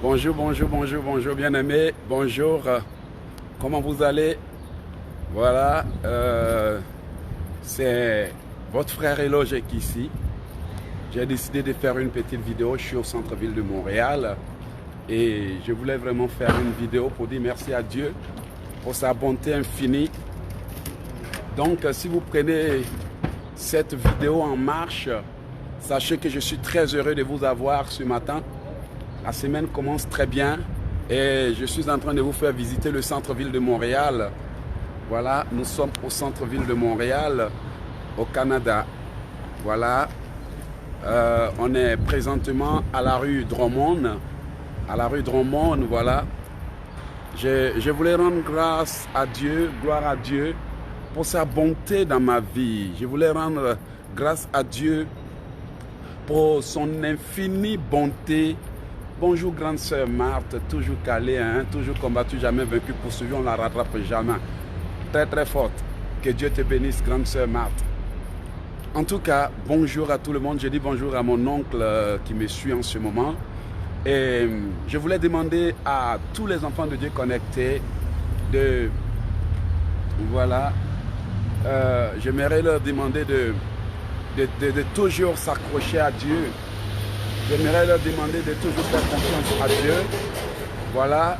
Bonjour, bonjour, bonjour, bonjour, bien-aimés. Bonjour. Comment vous allez? Voilà. C'est votre frère Eloge qui est ici. J'ai décidé de faire une petite vidéo. Je suis au centre-ville de Montréal. Et je voulais vraiment faire une vidéo pour dire merci à Dieu pour sa bonté infinie. Donc, si vous prenez cette vidéo en marche, sachez que je suis très heureux de vous avoir ce matin. La semaine commence très bien et je suis en train de vous faire visiter le centre-ville de Montréal. Voilà, nous sommes au centre-ville de Montréal, au Canada. Voilà, on est présentement à la rue Drummond. À la rue Drummond, voilà. Je voulais rendre grâce à Dieu, gloire à Dieu, pour sa bonté dans ma vie. Je voulais rendre grâce à Dieu pour son infinie bonté. Bonjour grande sœur Marthe, toujours calée, hein, toujours combattue, jamais vaincue, poursuivie, on ne la rattrape jamais. Très très forte. Que Dieu te bénisse grande sœur Marthe. En tout cas, bonjour à tout le monde. Je dis bonjour à mon oncle qui me suit en ce moment. Et je voulais demander à tous les enfants de Dieu connectés de... Voilà. J'aimerais leur demander de toujours s'accrocher à Dieu. J'aimerais leur demander de toujours faire confiance à Dieu. Voilà,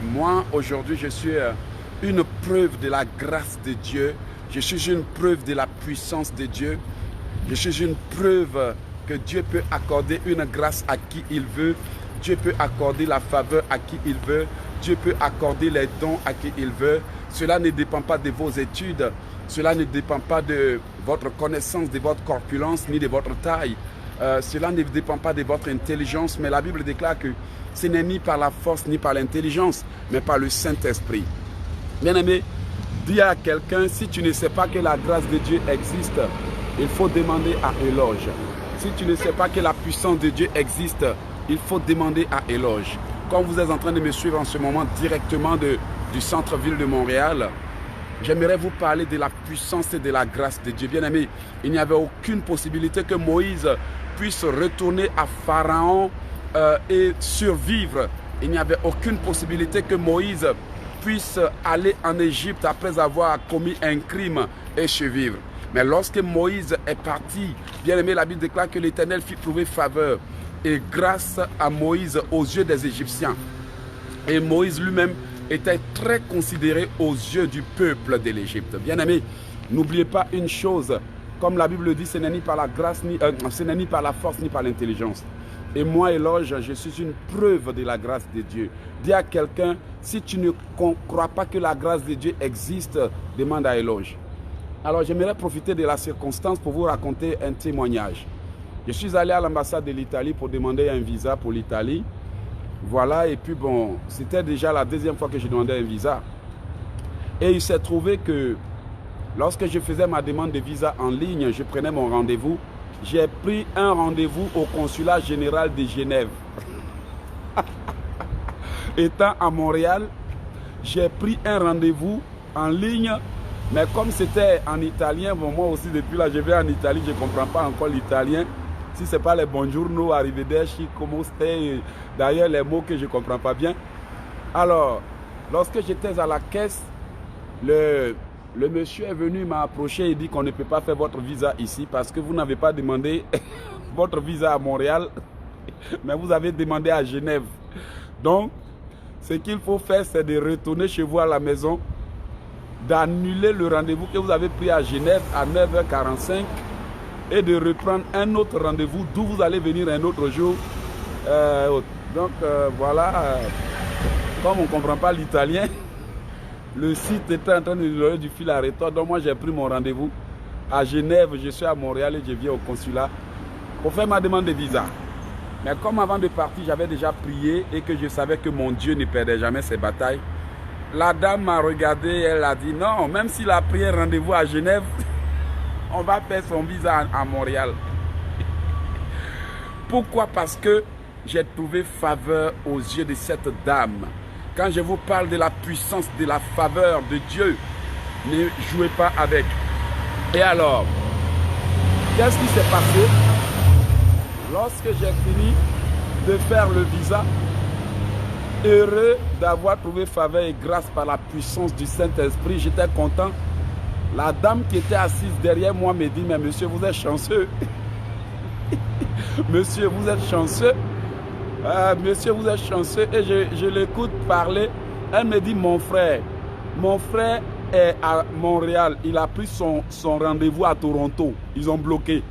moi aujourd'hui je suis une preuve de la grâce de Dieu. Je suis une preuve de la puissance de Dieu. Je suis une preuve que Dieu peut accorder une grâce à qui il veut. Dieu peut accorder la faveur à qui il veut. Dieu peut accorder les dons à qui il veut. Cela ne dépend pas de vos études. Cela ne dépend pas de votre connaissance, de votre corpulence, ni de votre taille. Cela ne dépend pas de votre intelligence, mais la Bible déclare que ce n'est ni par la force, ni par l'intelligence, mais par le Saint-Esprit. Bien-aimé, dis à quelqu'un, si tu ne sais pas que la grâce de Dieu existe, il faut demander à Éloge. Si tu ne sais pas que la puissance de Dieu existe, il faut demander à Éloge. Quand vous êtes en train de me suivre en ce moment directement du centre-ville de Montréal, j'aimerais vous parler de la puissance et de la grâce de Dieu. Bien-aimé, il n'y avait aucune possibilité que Moïse puisse retourner à Pharaon et survivre. Il n'y avait aucune possibilité que Moïse puisse aller en Égypte après avoir commis un crime et survivre. Mais lorsque Moïse est parti, bien-aimé, la Bible déclare que l'Éternel fit trouver faveur et grâce à Moïse aux yeux des Égyptiens. Et Moïse lui-même était très considéré aux yeux du peuple de l'Égypte. Bien-aimé, n'oubliez pas une chose, comme la Bible dit, ce n'est ni par la grâce, ce n'est ni par la force, ni par l'intelligence. Et moi, Éloge, je suis une preuve de la grâce de Dieu. Dis à quelqu'un, si tu ne crois pas que la grâce de Dieu existe, demande à Éloge. Alors, j'aimerais profiter de la circonstance pour vous raconter un témoignage. Je suis allé à l'ambassade de l'Italie pour demander un visa pour l'Italie. Voilà, et puis bon, c'était déjà la deuxième fois que je demandais un visa. Et il s'est trouvé que lorsque je faisais ma demande de visa en ligne, je prenais mon rendez-vous. J'ai pris un rendez-vous au consulat général de Genève. Étant à Montréal, j'ai pris un rendez-vous en ligne. Mais comme c'était en italien, bon, moi aussi depuis là je vais en Italie, je ne comprends pas encore l'italien. Si ce n'est pas les buongiorno, arrivederci, como stai, d'ailleurs les mots que je ne comprends pas bien. Alors, lorsque j'étais à la caisse, le monsieur est venu m'approcher et dit qu'on ne peut pas faire votre visa ici parce que vous n'avez pas demandé votre visa à Montréal, mais vous avez demandé à Genève. Donc, ce qu'il faut faire, c'est de retourner chez vous à la maison, d'annuler le rendez-vous que vous avez pris à Genève à 9h45 et de reprendre un autre rendez-vous d'où vous allez venir un autre jour. Voilà, comme on ne comprend pas l'italien, le site était en train de nous donner du fil à retordre. Donc moi j'ai pris mon rendez-vous à Genève, je suis à Montréal et je viens au consulat pour faire ma demande de visa. Mais comme avant de partir, j'avais déjà prié et que je savais que mon Dieu ne perdait jamais ses batailles, la dame m'a regardé et elle a dit non, même s'il a pris un rendez-vous à Genève, on va faire son visa à Montréal. Pourquoi? Parce que j'ai trouvé faveur aux yeux de cette dame. Quand je vous parle de la puissance, de la faveur de Dieu, ne jouez pas avec. Et alors, qu'est-ce qui s'est passé? Lorsque j'ai fini de faire le visa, heureux d'avoir trouvé faveur et grâce par la puissance du Saint-Esprit. J'étais content. La dame qui était assise derrière moi me dit, mais monsieur, vous êtes chanceux. Monsieur, vous êtes chanceux. Monsieur, vous êtes chanceux. Et je l'écoute parler. Elle me dit, mon frère est à Montréal. Il a pris son rendez-vous à Toronto. Ils ont bloqué.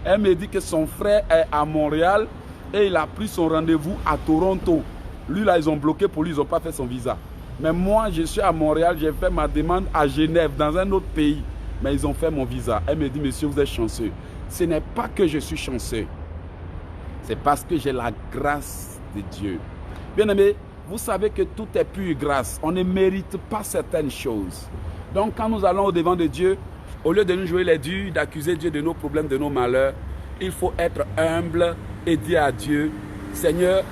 Elle me dit que son frère est à Montréal et il a pris son rendez-vous à Toronto. Lui, là, ils ont bloqué pour lui, ils n'ont pas fait son visa. Mais moi, je suis à Montréal, j'ai fait ma demande à Genève, dans un autre pays. Mais ils ont fait mon visa. Elle me dit, monsieur, vous êtes chanceux. Ce n'est pas que je suis chanceux. C'est parce que j'ai la grâce de Dieu. Bien aimé, vous savez que tout est pure grâce. On ne mérite pas certaines choses. Donc, quand nous allons au-devant de Dieu, au lieu de nous jouer les durs, d'accuser Dieu de nos problèmes, de nos malheurs, il faut être humble et dire à Dieu, Seigneur,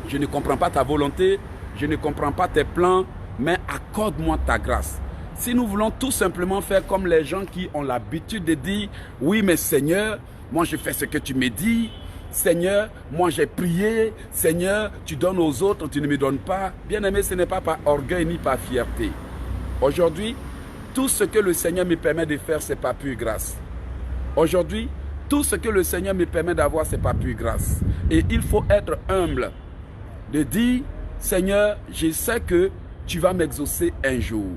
je ne comprends pas ta volonté, je ne comprends pas tes plans, mais accorde-moi ta grâce. Si nous voulons tout simplement faire comme les gens qui ont l'habitude de dire, oui mais Seigneur, moi je fais ce que tu me dis, Seigneur, moi j'ai prié, Seigneur, tu donnes aux autres, tu ne me donnes pas. Bien aimé, ce n'est pas par orgueil ni par fierté. Aujourd'hui, tout ce que le Seigneur me permet de faire, c'est par pure grâce. Aujourd'hui, tout ce que le Seigneur me permet d'avoir, c'est par pure grâce. Et il faut être humble, de dire, Seigneur, je sais que tu vas m'exaucer un jour.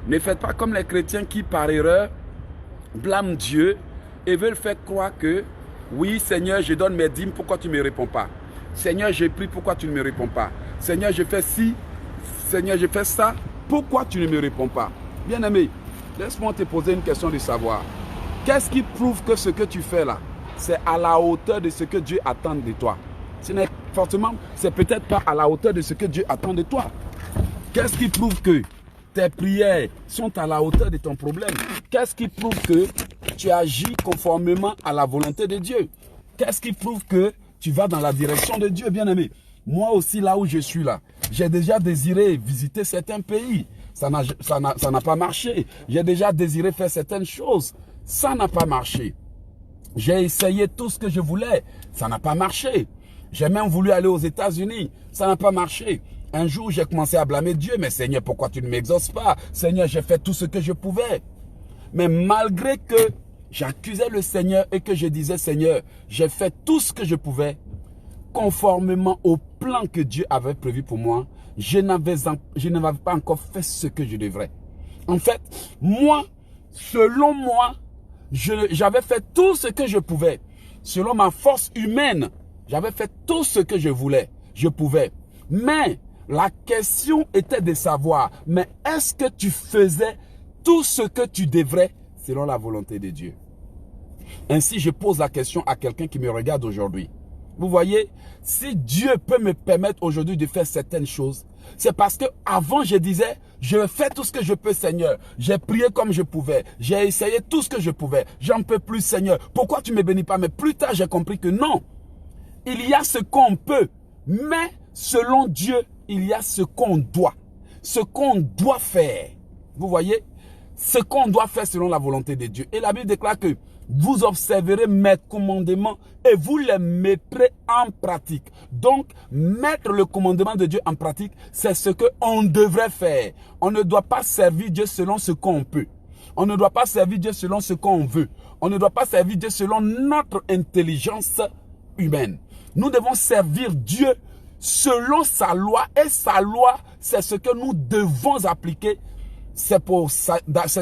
Ne faites pas comme les chrétiens qui, par erreur, blâment Dieu et veulent faire croire que, oui, Seigneur, je donne mes dîmes, pourquoi tu ne me réponds pas? Seigneur, je prie, pourquoi tu ne me réponds pas? Seigneur, je fais ci, Seigneur, je fais ça, pourquoi tu ne me réponds pas? Bien-aimé, laisse-moi te poser une question de savoir. Qu'est-ce qui prouve que ce que tu fais là, c'est à la hauteur de ce que Dieu attend de toi? Ce n'est forcément, c'est peut-être pas à la hauteur de ce que Dieu attend de toi. Qu'est-ce qui prouve que tes prières sont à la hauteur de ton problème? Qu'est-ce qui prouve que tu agis conformément à la volonté de Dieu? Qu'est-ce qui prouve que tu vas dans la direction de Dieu, bien-aimé? Moi aussi, là où je suis là, j'ai déjà désiré visiter certains pays. Ça n'a pas marché. J'ai déjà désiré faire certaines choses. Ça n'a pas marché. J'ai essayé tout ce que je voulais. Ça n'a pas marché. J'ai même voulu aller aux États-Unis. Ça n'a pas marché. Un jour, j'ai commencé à blâmer Dieu. Mais Seigneur, pourquoi tu ne m'exauces pas? Seigneur, j'ai fait tout ce que je pouvais. Mais malgré que j'accusais le Seigneur et que je disais, Seigneur, j'ai fait tout ce que je pouvais, conformément au plan que Dieu avait prévu pour moi, je n'avais pas encore fait ce que je devrais. En fait, moi, selon moi, j'avais fait tout ce que je pouvais. Selon ma force humaine, j'avais fait tout ce que je voulais, je pouvais. Mais la question était de savoir, mais est-ce que tu faisais tout ce que tu devrais selon la volonté de Dieu? Ainsi, je pose la question à quelqu'un qui me regarde aujourd'hui. Vous voyez, si Dieu peut me permettre aujourd'hui de faire certaines choses, c'est parce que avant je disais, je fais tout ce que je peux, Seigneur. J'ai prié comme je pouvais. J'ai essayé tout ce que je pouvais. J'en peux plus, Seigneur. Pourquoi tu ne me bénis pas? Mais plus tard, j'ai compris que non. Il y a ce qu'on peut, mais selon Dieu, il y a ce qu'on doit. Ce qu'on doit faire. Vous voyez? Ce qu'on doit faire selon la volonté de Dieu. Et la Bible déclare que vous observerez mes commandements et vous les mettrez en pratique. Donc, mettre le commandement de Dieu en pratique, c'est ce qu'on devrait faire. On ne doit pas servir Dieu selon ce qu'on peut. On ne doit pas servir Dieu selon ce qu'on veut. On ne doit pas servir Dieu selon notre intelligence humaine. Nous devons servir Dieu selon sa loi. Et sa loi, c'est ce que nous devons appliquer. C'est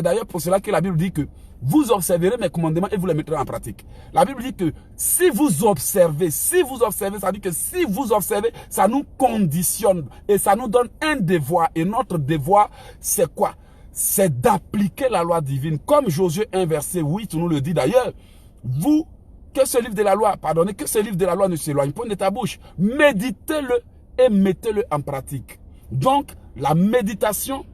d'ailleurs pour cela que la Bible dit que vous observerez mes commandements et vous les mettrez en pratique. La Bible dit que si vous observez, ça dit que si vous observez, ça nous conditionne et ça nous donne un devoir. Et notre devoir, c'est quoi? C'est d'appliquer la loi divine. Comme Josué 1, verset 8 nous le dit d'ailleurs. Vous, que ce livre de la loi, pardonnez, que ce livre de la loi ne s'éloigne pas de ta bouche. Méditez-le et mettez-le en pratique. Donc, la méditation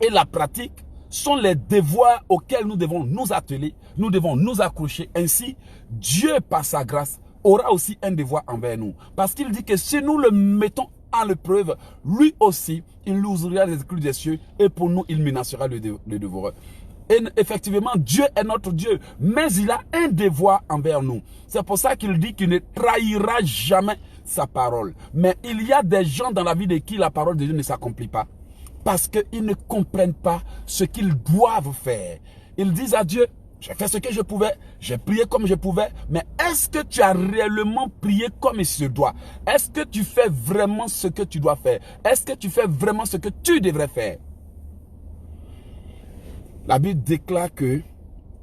et la pratique sont les devoirs auxquels nous devons nous atteler, nous devons nous accrocher. Ainsi, Dieu, par sa grâce, aura aussi un devoir envers nous. Parce qu'il dit que si nous le mettons en l'épreuve, lui aussi, il nous ouvrira les écluses des cieux et pour nous, il menacera le dévoreur. Et effectivement, Dieu est notre Dieu, mais il a un devoir envers nous. C'est pour ça qu'il dit qu'il ne trahira jamais sa parole. Mais il y a des gens dans la vie de qui la parole de Dieu ne s'accomplit pas. Parce qu'ils ne comprennent pas ce qu'ils doivent faire. Ils disent à Dieu, j'ai fait ce que je pouvais, j'ai prié comme je pouvais, mais est-ce que tu as réellement prié comme il se doit? Est-ce que tu fais vraiment ce que tu dois faire? Est-ce que tu fais vraiment ce que tu devrais faire? La Bible déclare que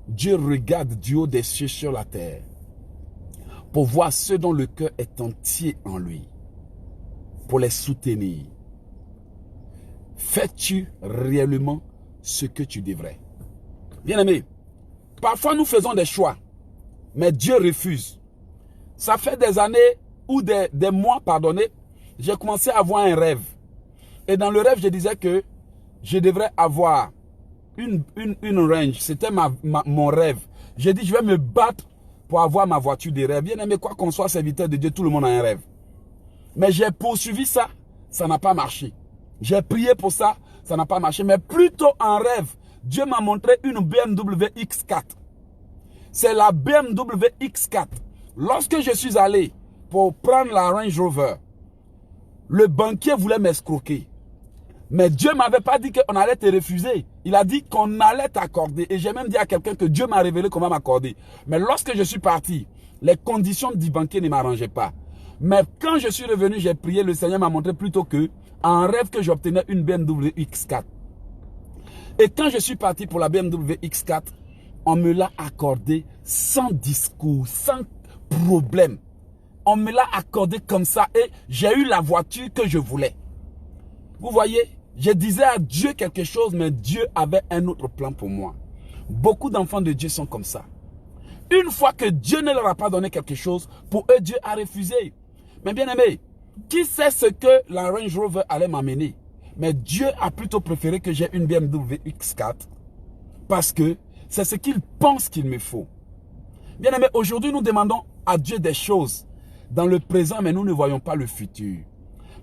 Dieu regarde du haut des cieux sur la terre pour voir ceux dont le cœur est entier en lui, pour les soutenir. Fais-tu réellement ce que tu devrais? Bien-aimé, parfois nous faisons des choix, mais Dieu refuse. Ça fait des années ou des mois, pardonnez, j'ai commencé à avoir un rêve. Et dans le rêve, je disais que je devrais avoir une range. C'était mon rêve. J'ai dit, je vais me battre pour avoir ma voiture de rêve. Bien-aimé, quoi qu'on soit serviteur de Dieu, tout le monde a un rêve. Mais j'ai poursuivi ça, ça n'a pas marché. J'ai prié pour ça, ça n'a pas marché. Mais plutôt en rêve, Dieu m'a montré une BMW X4. C'est la BMW X4. Lorsque je suis allé pour prendre la Range Rover, le banquier voulait m'escroquer. Mais Dieu ne m'avait pas dit qu'on allait te refuser. Il a dit qu'on allait t'accorder. Et j'ai même dit à quelqu'un que Dieu m'a révélé qu'on va m'accorder. Mais lorsque je suis parti, les conditions du banquier ne m'arrangeaient pas. Mais quand je suis revenu, j'ai prié, le Seigneur m'a montré plutôt que en rêve que j'obtenais une BMW X4. Et quand je suis parti pour la BMW X4, on me l'a accordé sans discours, sans problème. On me l'a accordé comme ça et j'ai eu la voiture que je voulais. Vous voyez, je disais à Dieu quelque chose, mais Dieu avait un autre plan pour moi. Beaucoup d'enfants de Dieu sont comme ça. Une fois que Dieu ne leur a pas donné quelque chose, pour eux, Dieu a refusé. Mais bien aimé, qui sait ce que la Range Rover allait m'amener? Mais Dieu a plutôt préféré que j'ai une BMW X4 parce que c'est ce qu'il pense qu'il me faut. Bien aimé, aujourd'hui, nous demandons à Dieu des choses dans le présent, mais nous ne voyons pas le futur.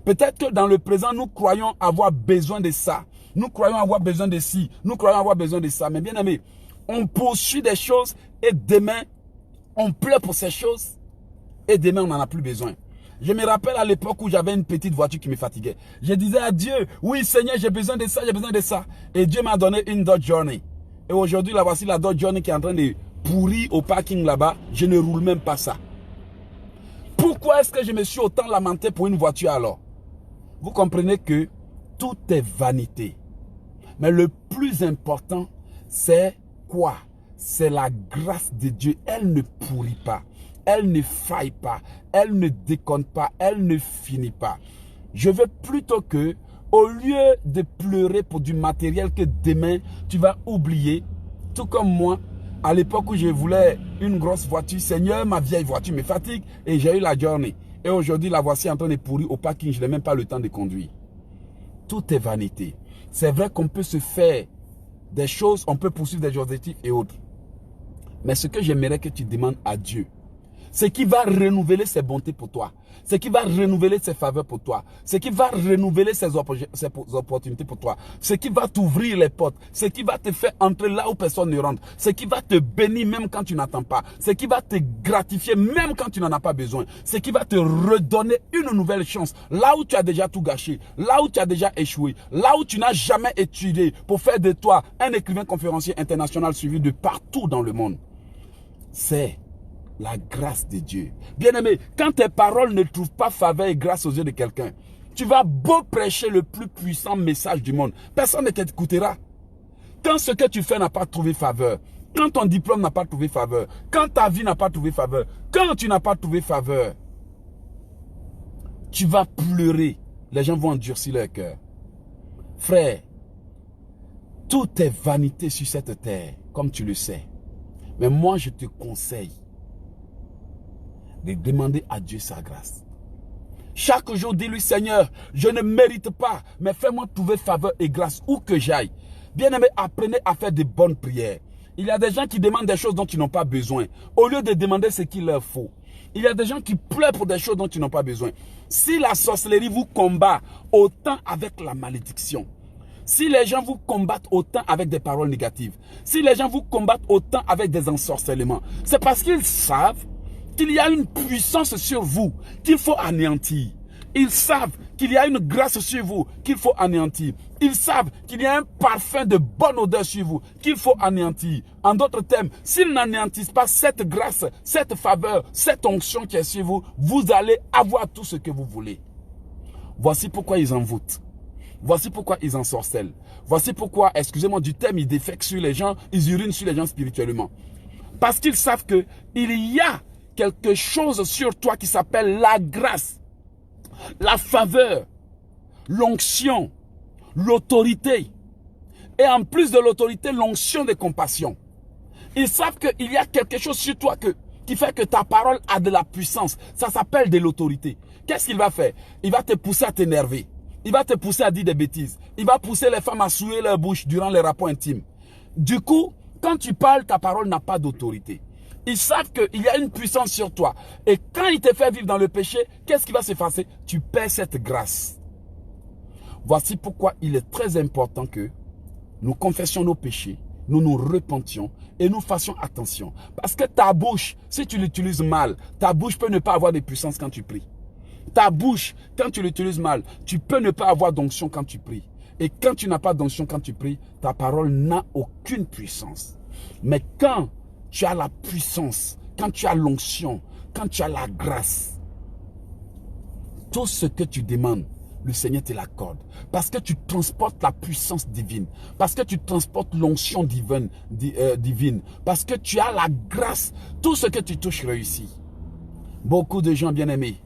Peut-être que dans le présent, nous croyons avoir besoin de ça. Nous croyons avoir besoin de ci. Nous croyons avoir besoin de ça. Mais bien aimé, on poursuit des choses et demain, on pleure pour ces choses et demain, on n'en a plus besoin. Je me rappelle à l'époque où j'avais une petite voiture qui me fatiguait. Je disais à Dieu, oui Seigneur, j'ai besoin de ça, j'ai besoin de ça. Et Dieu m'a donné une Dodge Journey. Et aujourd'hui, là, voici la Dodge Journey qui est en train de pourrir au parking là-bas. Je ne roule même pas ça. Pourquoi est-ce que je me suis autant lamenté pour une voiture alors? Vous comprenez que tout est vanité. Mais le plus important, c'est quoi? C'est la grâce de Dieu. Elle ne pourrit pas. Elle ne faille pas. Elle ne déconne pas. Elle ne finit pas. Je veux plutôt que, au lieu de pleurer pour du matériel que demain, tu vas oublier, tout comme moi, à l'époque où je voulais une grosse voiture, Seigneur, ma vieille voiture me fatigue et j'ai eu la Journey. Et aujourd'hui, la voici en train de pourrir au parking, je n'ai même pas le temps de conduire. Tout est vanité. C'est vrai qu'on peut se faire des choses, on peut poursuivre des objectifs et autres. Mais ce que j'aimerais que tu demandes à Dieu, c'est qui va renouveler ses bontés pour toi. C'est qui va renouveler ses faveurs pour toi. C'est qui va renouveler ses opportunités pour toi. C'est qui va t'ouvrir les portes. C'est qui va te faire entrer là où personne ne rentre. C'est qui va te bénir même quand tu n'attends pas. C'est qui va te gratifier même quand tu n'en as pas besoin. C'est qui va te redonner une nouvelle chance. Là où tu as déjà tout gâché. Là où tu as déjà échoué. Là où tu n'as jamais étudié pour faire de toi un écrivain conférencier international suivi de partout dans le monde. C'est la grâce de Dieu. Bien-aimé, quand tes paroles ne trouvent pas faveur et grâce aux yeux de quelqu'un, tu vas beau prêcher le plus puissant message du monde. Personne ne t'écoutera. Quand ce que tu fais n'a pas trouvé faveur, quand ton diplôme n'a pas trouvé faveur, quand ta vie n'a pas trouvé faveur, quand tu n'as pas trouvé faveur, tu vas pleurer. Les gens vont endurcir leur cœur. Frère, tout est vanité sur cette terre, comme tu le sais. Mais moi, je te conseille de demander à Dieu sa grâce. Chaque jour, dis-lui, Seigneur, je ne mérite pas, mais fais-moi trouver faveur et grâce où que j'aille. Bien-aimé, apprenez à faire de bonnes prières. Il y a des gens qui demandent des choses dont ils n'ont pas besoin, au lieu de demander ce qu'il leur faut. Il y a des gens qui pleurent pour des choses dont ils n'ont pas besoin. Si la sorcellerie vous combat autant avec la malédiction, si les gens vous combattent autant avec des paroles négatives, si les gens vous combattent autant avec des ensorcellements, c'est parce qu'ils savent qu'il y a une puissance sur vous qu'il faut anéantir. Ils savent qu'il y a une grâce sur vous qu'il faut anéantir. Ils savent qu'il y a un parfum de bonne odeur sur vous qu'il faut anéantir. En d'autres termes, s'ils n'anéantissent pas cette grâce, cette faveur, cette onction qui est sur vous, vous allez avoir tout ce que vous voulez. Voici pourquoi ils envoûtent. Voici pourquoi ils ensorcellent. Voici pourquoi, excusez-moi du terme, ils défèquent sur les gens, ils urinent sur les gens spirituellement. Parce qu'ils savent qu'il y a quelque chose sur toi qui s'appelle la grâce, la faveur, l'onction, l'autorité. Et en plus de l'autorité, l'onction de compassion. Ils savent qu'il y a quelque chose sur toi qui fait que ta parole a de la puissance. Ça s'appelle de l'autorité. Qu'est-ce qu'il va faire? Il va te pousser à t'énerver. Il va te pousser à dire des bêtises. Il va pousser les femmes à souiller leur bouche durant les rapports intimes. Du coup, quand tu parles, ta parole n'a pas d'autorité. Ils savent qu'il y a une puissance sur toi. Et quand il te fait vivre dans le péché, qu'est-ce qui va se passer? Tu perds cette grâce. Voici pourquoi il est très important que nous confessions nos péchés, nous nous repentions et nous fassions attention. Parce que ta bouche, si tu l'utilises mal, ta bouche peut ne pas avoir de puissance quand tu pries. Ta bouche, quand tu l'utilises mal, tu peux ne pas avoir d'onction quand tu pries. Et quand tu n'as pas d'onction quand tu pries, ta parole n'a aucune puissance. Mais quand tu as la puissance, quand tu as l'onction, quand tu as la grâce, tout ce que tu demandes, le Seigneur te l'accorde. Parce que tu transportes la puissance divine. Parce que tu transportes l'onction divine. Parce que tu as la grâce. Tout ce que tu touches réussit. Beaucoup de gens bien-aimés,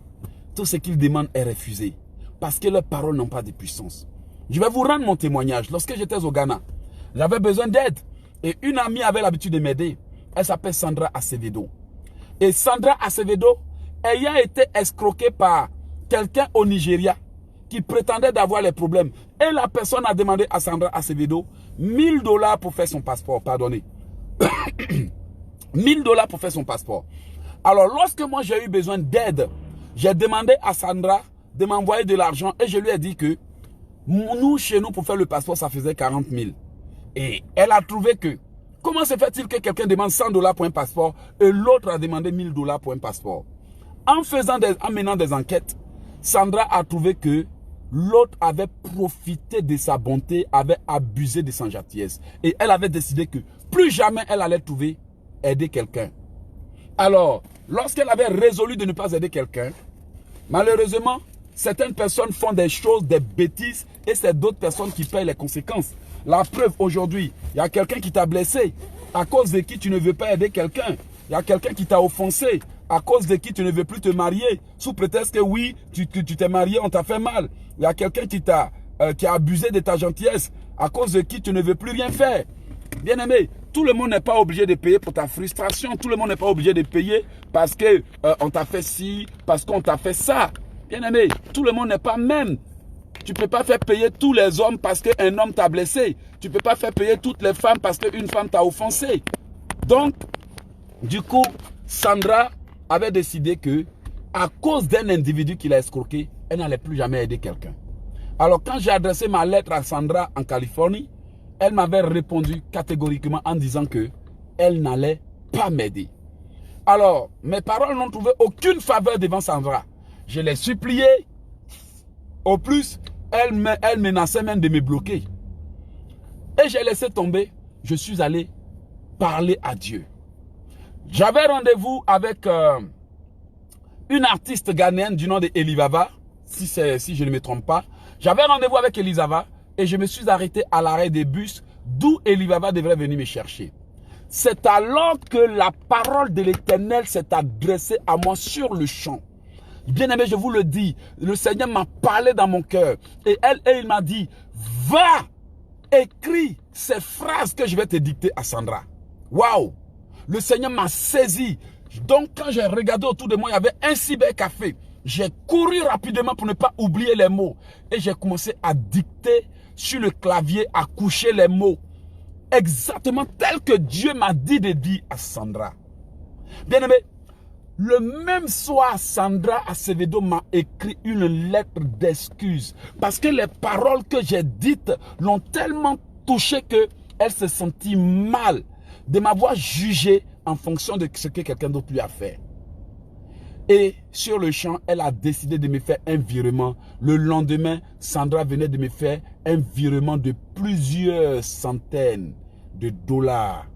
tout ce qu'ils demandent est refusé. Parce que leurs paroles n'ont pas de puissance. Je vais vous rendre mon témoignage. Lorsque j'étais au Ghana, j'avais besoin d'aide. Et une amie avait l'habitude de m'aider. Elle s'appelle Sandra Acevedo. Et Sandra Acevedo, ayant été escroquée par quelqu'un au Nigeria qui prétendait d'avoir les problèmes. Et la personne a demandé à Sandra Acevedo $1000 pour faire son passeport. Pardonnez. $1000 pour faire son passeport. Alors, lorsque moi j'ai eu besoin d'aide, j'ai demandé à Sandra de m'envoyer de l'argent et je lui ai dit que nous, chez nous, pour faire le passeport, ça faisait 40 000. Et elle a trouvé que, comment se fait-il que quelqu'un demande $100 pour un passeport et l'autre a demandé $1000 pour un passeport? En menant des enquêtes, Sandra a trouvé que l'autre avait profité de sa bonté, avait abusé de sa gentillesse. Et elle avait décidé que plus jamais elle allait aider quelqu'un. Alors, lorsqu'elle avait résolu de ne pas aider quelqu'un, malheureusement, certaines personnes font des choses, des bêtises, et c'est d'autres personnes qui payent les conséquences. La preuve aujourd'hui, il y a quelqu'un qui t'a blessé, à cause de qui tu ne veux pas aider quelqu'un. Il y a quelqu'un qui t'a offensé, à cause de qui tu ne veux plus te marier, sous prétexte que oui, tu t'es marié, on t'a fait mal. Il y a quelqu'un qui a abusé de ta gentillesse, à cause de qui tu ne veux plus rien faire. Bien aimé, tout le monde n'est pas obligé de payer pour ta frustration. Tout le monde n'est pas obligé de payer parce que on t'a fait ci, parce qu'on t'a fait ça. Bien aimé, tout le monde n'est pas même. Tu ne peux pas faire payer tous les hommes parce qu'un homme t'a blessé. Tu ne peux pas faire payer toutes les femmes parce qu'une femme t'a offensé. Donc, du coup, Sandra avait décidé que, à cause d'un individu qui l'a escroqué, elle n'allait plus jamais aider quelqu'un. Alors, quand j'ai adressé ma lettre à Sandra en Californie, elle m'avait répondu catégoriquement en disant que elle n'allait pas m'aider. Alors, mes paroles n'ont trouvé aucune faveur devant Sandra. Je l'ai supplié. Au plus, elle menaçait même de me bloquer. Et j'ai laissé tomber. Je suis allé parler à Dieu. J'avais rendez-vous avec une artiste ghanéenne du nom de Elivava, si je ne me trompe pas. J'avais rendez-vous avec Elivava et je me suis arrêté à l'arrêt des bus d'où Elivava devrait venir me chercher. C'est alors que la parole de l'Éternel s'est adressée à moi sur le champ. Bien aimé, je vous le dis, le Seigneur m'a parlé dans mon cœur. Et il m'a dit, va, écris ces phrases que je vais te dicter à Sandra. Waouh! Le Seigneur m'a saisi. Donc, quand j'ai regardé autour de moi, il y avait un cybercafé. J'ai couru rapidement pour ne pas oublier les mots. Et j'ai commencé à dicter sur le clavier, à coucher les mots. Exactement tel que Dieu m'a dit de dire à Sandra. Bien aimé, le même soir, Sandra Acevedo m'a écrit une lettre d'excuse. Parce que les paroles que j'ai dites l'ont tellement touchée qu'elle se sentit mal de m'avoir jugé en fonction de ce que quelqu'un d'autre lui a fait. Et sur le champ, elle a décidé de me faire un virement. Le lendemain, Sandra venait de me faire un virement de plusieurs centaines de dollars.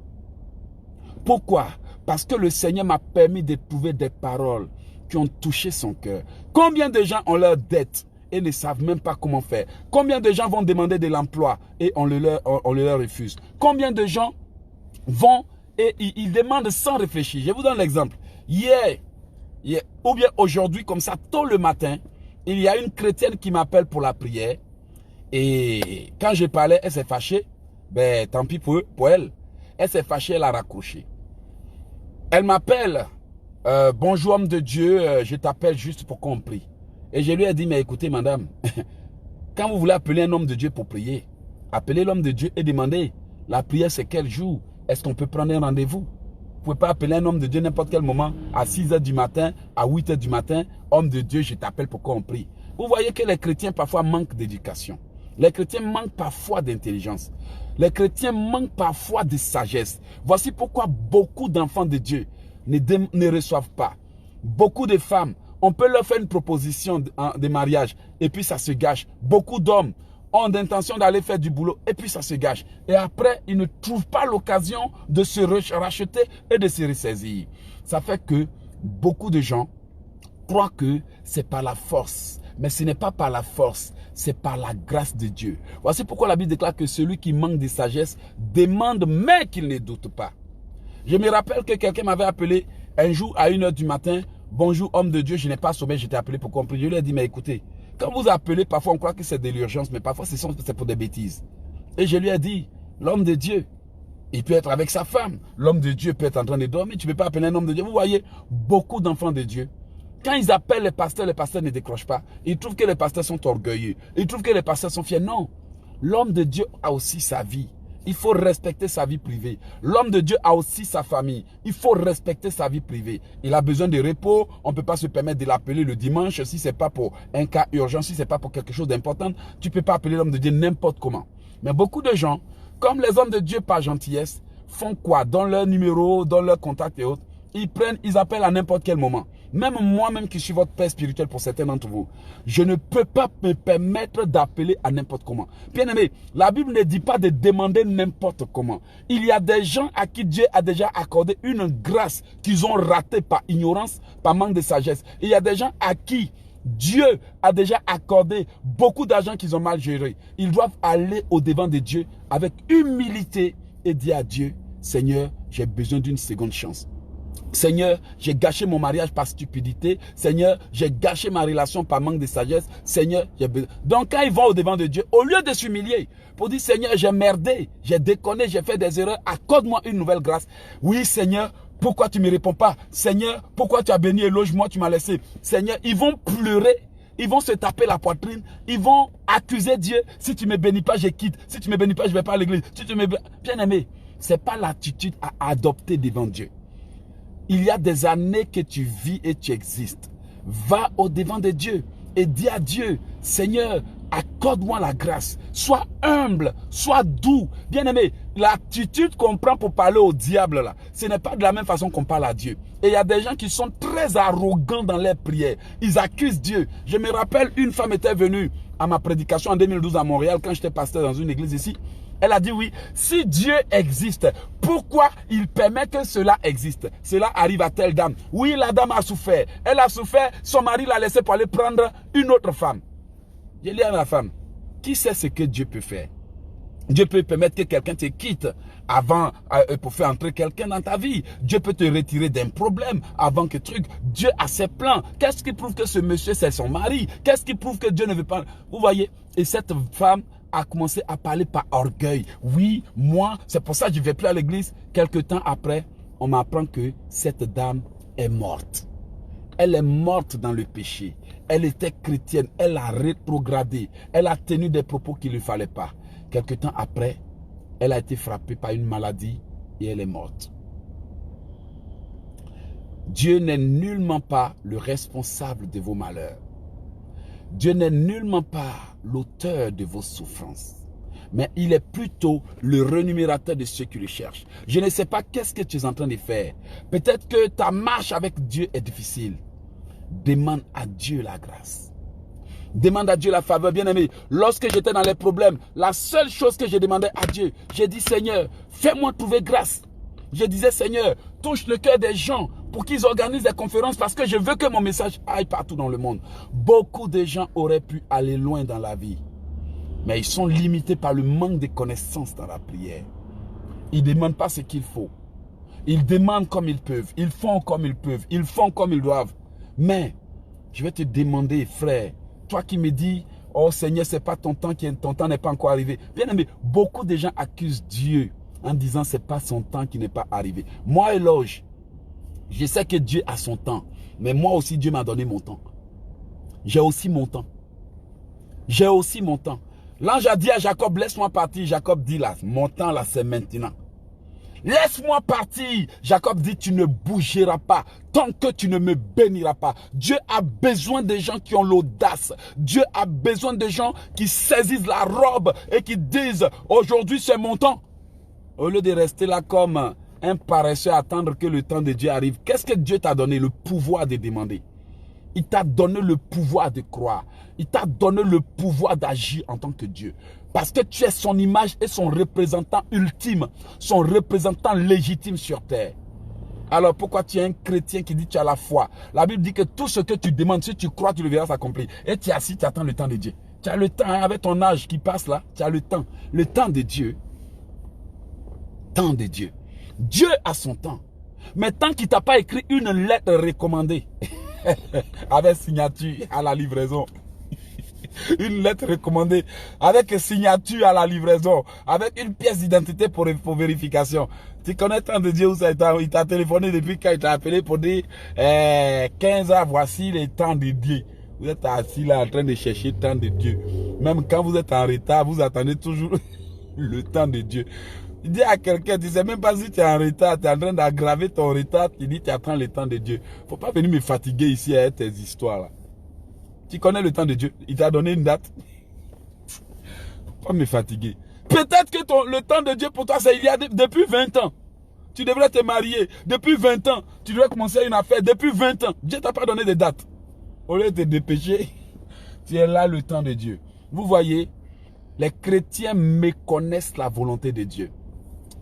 Pourquoi? Parce que le Seigneur m'a permis de trouver des paroles qui ont touché son cœur. Combien de gens ont leurs dettes et ne savent même pas comment faire? Combien de gens vont demander de l'emploi et on le leur refuse? Combien de gens vont et ils demandent sans réfléchir? Je vous donne l'exemple. Hier, ou bien aujourd'hui, comme ça, tôt le matin, il y a une chrétienne qui m'appelle pour la prière. Et quand je parlais, elle s'est fâchée. Ben, tant pis pour elle. Elle s'est fâchée, elle a raccroché. Elle m'appelle, bonjour homme de Dieu, je t'appelle juste pour qu'on prie. Et je lui ai dit, mais écoutez madame, quand vous voulez appeler un homme de Dieu pour prier, appelez l'homme de Dieu et demandez, la prière c'est quel jour? Est-ce qu'on peut prendre un rendez-vous? Vous ne pouvez pas appeler un homme de Dieu n'importe quel moment, à 6 h du matin, à 8 h du matin, homme de Dieu, je t'appelle pour qu'on prie. Vous voyez que les chrétiens parfois manquent d'éducation. Les chrétiens manquent parfois d'intelligence. Les chrétiens manquent parfois de sagesse. Voici pourquoi beaucoup d'enfants de Dieu ne reçoivent pas. Beaucoup de femmes, on peut leur faire une proposition de mariage et puis ça se gâche. Beaucoup d'hommes ont l'intention d'aller faire du boulot et puis ça se gâche. Et après, ils ne trouvent pas l'occasion de se racheter et de se ressaisir. Ça fait que beaucoup de gens croient que c'est par la force. Mais ce n'est pas par la force, c'est par la grâce de Dieu. Voici pourquoi la Bible déclare que celui qui manque de sagesse demande, mais qu'il ne doute pas. Je me rappelle que quelqu'un m'avait appelé un jour à 1 h du matin. Bonjour homme de Dieu, je n'ai pas sommeil, je t'ai appelé pour comprendre. Je lui ai dit, mais écoutez, quand vous appelez, parfois on croit que c'est de l'urgence, mais parfois c'est pour des bêtises. Et je lui ai dit, l'homme de Dieu, il peut être avec sa femme. L'homme de Dieu peut être en train de dormir. Tu ne peux pas appeler un homme de Dieu. Vous voyez, beaucoup d'enfants de Dieu, quand ils appellent les pasteurs ne décrochent pas. Ils trouvent que les pasteurs sont orgueilleux. Ils trouvent que les pasteurs sont fiers. Non. L'homme de Dieu a aussi sa vie. Il faut respecter sa vie privée. L'homme de Dieu a aussi sa famille. Il faut respecter sa vie privée. Il a besoin de repos. On ne peut pas se permettre de l'appeler le dimanche si ce n'est pas pour un cas urgent, si ce n'est pas pour quelque chose d'important. Tu ne peux pas appeler l'homme de Dieu n'importe comment. Mais beaucoup de gens, comme les hommes de Dieu par gentillesse, font quoi? Dans leur numéro, dans leur contact et autres, ils appellent à n'importe quel moment. Même moi-même qui suis votre père spirituel pour certains d'entre vous, je ne peux pas me permettre d'appeler à n'importe comment. Bien aimé, la Bible ne dit pas de demander n'importe comment. Il y a des gens à qui Dieu a déjà accordé une grâce qu'ils ont ratée par ignorance, par manque de sagesse. Il y a des gens à qui Dieu a déjà accordé beaucoup d'argent qu'ils ont mal géré. Ils doivent aller au-devant de Dieu avec humilité et dire à Dieu, Seigneur, j'ai besoin d'une seconde chance. Seigneur, j'ai gâché mon mariage par stupidité. Seigneur, j'ai gâché ma relation par manque de sagesse. Seigneur, j'ai besoin. Donc quand ils vont au devant de Dieu, au lieu de s'humilier, pour dire Seigneur, j'ai merdé, j'ai déconné, j'ai fait des erreurs, accorde-moi une nouvelle grâce. Oui Seigneur, pourquoi tu ne me réponds pas? Seigneur, pourquoi tu as béni et loge-moi, tu m'as laissé? Seigneur, ils vont pleurer. Ils vont se taper la poitrine. Ils vont accuser Dieu. Si tu ne me bénis pas, je quitte. Si tu ne me bénis pas, je ne vais pas à l'église. Si tu me... Bien aimé, ce n'est pas l'attitude à adopter devant Dieu. Il y a des années que tu vis et tu existes. Va au devant de Dieu et dis à Dieu, Seigneur, accorde-moi la grâce. Sois humble, sois doux. Bien aimé, l'attitude qu'on prend pour parler au diable, là, ce n'est pas de la même façon qu'on parle à Dieu. Et il y a des gens qui sont très arrogants dans leurs prières. Ils accusent Dieu. Je me rappelle, une femme était venue à ma prédication en 2012 à Montréal, quand j'étais pasteur dans une église ici. Elle a dit oui, si Dieu existe, pourquoi il permet que cela existe? Cela arrive à telle dame. Oui, la dame a souffert. Elle a souffert, son mari l'a laissé pour aller prendre une autre femme. Je dis à la femme, qui sait ce que Dieu peut faire? Dieu peut permettre que quelqu'un te quitte avant pour faire entrer quelqu'un dans ta vie. Dieu peut te retirer d'un problème avant que truc. Dieu a ses plans. Qu'est-ce qui prouve que ce monsieur c'est son mari? Qu'est-ce qui prouve que Dieu ne veut pas? Vous voyez? Et cette femme a commencé à parler par orgueil. Oui, moi, c'est pour ça que je ne vais plus à l'église. Quelque temps après, on m'apprend que cette dame est morte. Elle est morte dans le péché. Elle était chrétienne. Elle a rétrogradé. Elle a tenu des propos qu'il ne fallait pas. Quelque temps après, elle a été frappée par une maladie et elle est morte. Dieu n'est nullement pas le responsable de vos malheurs. Dieu n'est nullement pas l'auteur de vos souffrances, mais il est plutôt le rémunérateur de ceux qui le cherchent. Je ne sais pas qu'est-ce que tu es en train de faire. Peut-être que ta marche avec Dieu est difficile. demande à Dieu la grâce. Demande à Dieu la faveur, bien-aimé. Lorsque j'étais dans les problèmes, la seule chose que je demandais à Dieu, j'ai dit, Seigneur, fais-moi trouver grâce. Je disais, Seigneur, touche le cœur des gens pour qu'ils organisent des conférences parce que je veux que mon message aille partout dans le monde. Beaucoup de gens auraient pu aller loin dans la vie, mais ils sont limités par le manque de connaissances dans la prière. Ils ne demandent pas ce qu'il faut. Ils demandent comme ils peuvent. Ils font comme ils peuvent. Ils font comme ils doivent. Mais, je vais te demander, frère, toi qui me dis, oh Seigneur, ce n'est pas ton temps, ton temps n'est pas encore arrivé. Bien aimé, beaucoup de gens accusent Dieu en disant, ce n'est pas son temps qui n'est pas arrivé. Moi, éloge, je sais que Dieu a son temps. Mais moi aussi, Dieu m'a donné mon temps. J'ai aussi mon temps. J'ai aussi mon temps. L'ange a dit à Jacob, laisse-moi partir. Jacob dit là, mon temps là, c'est maintenant. Laisse-moi partir. Jacob dit, tu ne bougeras pas tant que tu ne me béniras pas. Dieu a besoin des gens qui ont l'audace. Dieu a besoin des gens qui saisissent la robe et qui disent, aujourd'hui c'est mon temps. Au lieu de rester là comme un paresseux à attendre que le temps de Dieu arrive. Qu'est-ce que Dieu t'a donné? Le pouvoir de demander. Il t'a donné le pouvoir de croire. Il t'a donné le pouvoir d'agir en tant que Dieu. Parce que tu es son image et son représentant ultime, son représentant légitime sur terre. Alors pourquoi tu es un chrétien qui dit tu as la foi? La Bible dit que tout ce que tu demandes, si tu crois, tu le verras s'accomplir. Et tu es assis, tu attends le temps de Dieu. Tu as le temps, hein, avec ton âge qui passe là, tu as le temps. Le temps de Dieu. Temps de Dieu. Dieu a son temps. Mais tant qu'il ne t'a pas écrit une lettre recommandée, avec signature à la livraison. Une lettre recommandée avec signature à la livraison, avec une pièce d'identité pour vérification. Tu connais tant de Dieu où ça il t'a téléphoné depuis quand il t'a appelé pour dire 15 ans, voici les temps de Dieu. Vous êtes assis là en train de chercher le temps de Dieu. Même quand vous êtes en retard, vous attendez toujours le temps de Dieu. Il dit à quelqu'un, tu ne sais même pas si tu es en retard, tu es en train d'aggraver ton retard, tu dis tu attends le temps de Dieu. Il ne faut pas venir me fatiguer ici avec tes histoires là. Tu connais le temps de Dieu, il t'a donné une date. Faut pas me fatiguer. Peut-être que le temps de Dieu pour toi, c'est il y a depuis 20 ans. Tu devrais te marier. Depuis 20 ans, tu devrais commencer une affaire. Depuis 20 ans, Dieu ne t'a pas donné de date. Au lieu de te dépêcher, tu es là le temps de Dieu. Vous voyez, les chrétiens méconnaissent la volonté de Dieu.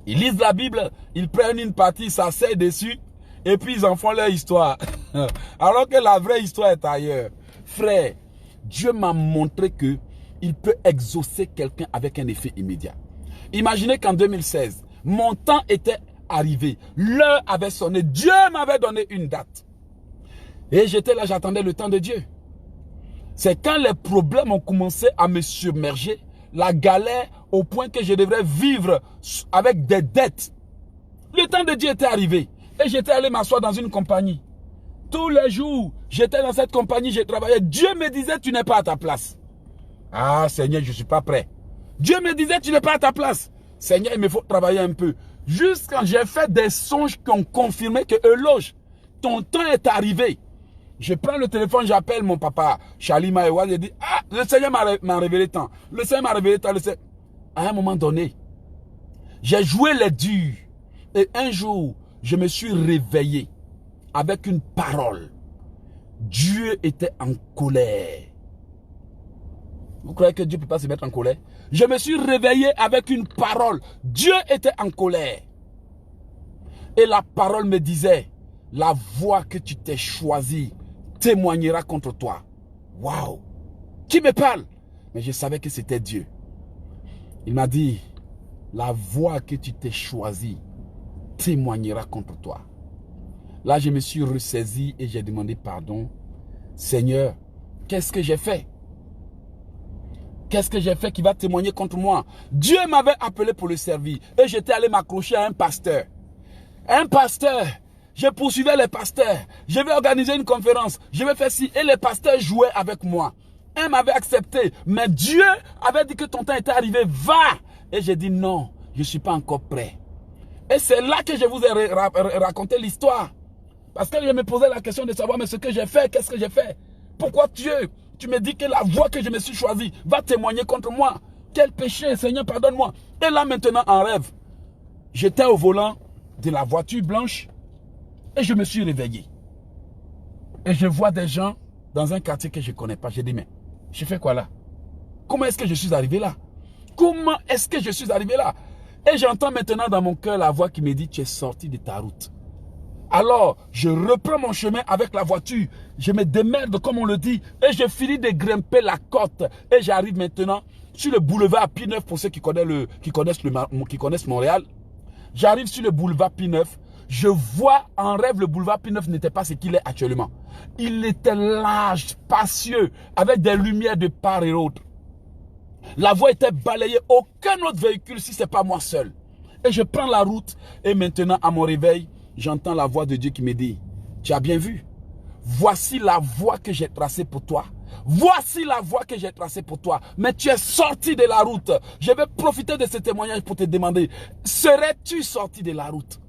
Ils lisent la Bible, ils prennent une partie, ils s'asseyent dessus, et puis ils en font leur histoire. Alors que la vraie histoire est ailleurs. Frère, Dieu m'a montré qu'il peut exaucer quelqu'un avec un effet immédiat. Imaginez qu'en 2016, mon temps était arrivé. L'heure avait sonné. Dieu m'avait donné une date. Et j'étais là, j'attendais le temps de Dieu. C'est quand les problèmes ont commencé à me submerger, la galère au point que je devrais vivre avec des dettes. Le temps de Dieu était arrivé. Et j'étais allé m'asseoir dans une compagnie. Tous les jours, j'étais dans cette compagnie, je travaillais. Dieu me disait, tu n'es pas à ta place. Ah, Seigneur, je ne suis pas prêt. Dieu me disait, tu n'es pas à ta place. Seigneur, il me faut travailler un peu. Juste quand j'ai fait des songes qui ont confirmé que, Eloge, ton temps est arrivé. Je prends le téléphone, j'appelle mon papa, Charlie Maïwa, je dis, ah, le Seigneur m'a révélé tant. Le Seigneur m'a révélé tant. À un moment donné, j'ai joué les durs. Et un jour, je me suis réveillé avec une parole. Dieu était en colère. Vous croyez que Dieu ne peut pas se mettre en colère? Je me suis réveillé avec une parole. Dieu était en colère. Et la parole me disait, la voie que tu t'es choisie témoignera contre toi. Waouh! Qui me parle? Mais je savais que c'était Dieu. Il m'a dit, la voie que tu t'es choisie témoignera contre toi. Là, je me suis ressaisi et j'ai demandé pardon. Seigneur, qu'est-ce que j'ai fait? Qu'est-ce que j'ai fait qui va témoigner contre moi? Dieu m'avait appelé pour le servir. Et j'étais allé m'accrocher à un pasteur. Un pasteur. Je poursuivais les pasteurs. Je vais organiser une conférence. Je vais faire ci. Et les pasteurs jouaient avec moi. Un m'avait accepté. Mais Dieu avait dit que ton temps était arrivé. Va! Et j'ai dit non, je ne suis pas encore prêt. Et c'est là que je vous ai raconté l'histoire. Parce que je me posais la question de savoir, mais ce que j'ai fait, qu'est-ce que j'ai fait? Pourquoi Dieu, tu me dis que la voie que je me suis choisie va témoigner contre moi? Quel péché, Seigneur, pardonne-moi. Et là maintenant, en rêve, j'étais au volant de la voiture blanche et je me suis réveillé. Et je vois des gens dans un quartier que je ne connais pas. Je dis, mais je fais quoi là? Comment est-ce que je suis arrivé là? Comment est-ce que je suis arrivé là? Et j'entends maintenant dans mon cœur la voix qui me dit, tu es sorti de ta route. Alors, je reprends mon chemin avec la voiture. Je me démerde, comme on le dit. Et je finis de grimper la côte. Et j'arrive maintenant sur le boulevard P9 pour ceux qui connaissent Montréal. J'arrive sur le boulevard P9. Je vois en rêve le boulevard P9 n'était pas ce qu'il est actuellement. Il était large, spacieux, avec des lumières de part et d'autre. La voie était balayée. Aucun autre véhicule si ce n'est pas moi seul. Et je prends la route. Et maintenant, à mon réveil, j'entends la voix de Dieu qui me dit, tu as bien vu, voici la voie que j'ai tracée pour toi. Voici la voie que j'ai tracée pour toi. Mais tu es sorti de la route. Je vais profiter de ce témoignage pour te demander, serais-tu sorti de la route?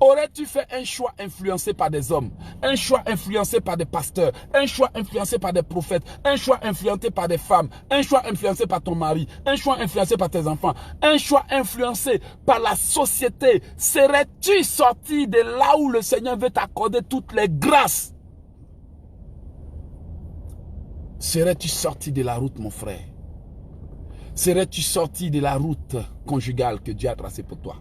Aurais-tu fait un choix influencé par des hommes, un choix influencé par des pasteurs, un choix influencé par des prophètes, un choix influencé par des femmes, un choix influencé par ton mari, un choix influencé par tes enfants, un choix influencé par la société? Serais-tu sorti de là où le Seigneur veut t'accorder toutes les grâces? Serais-tu sorti de la route, mon frère? Serais-tu sorti de la route conjugale que Dieu a tracée pour toi?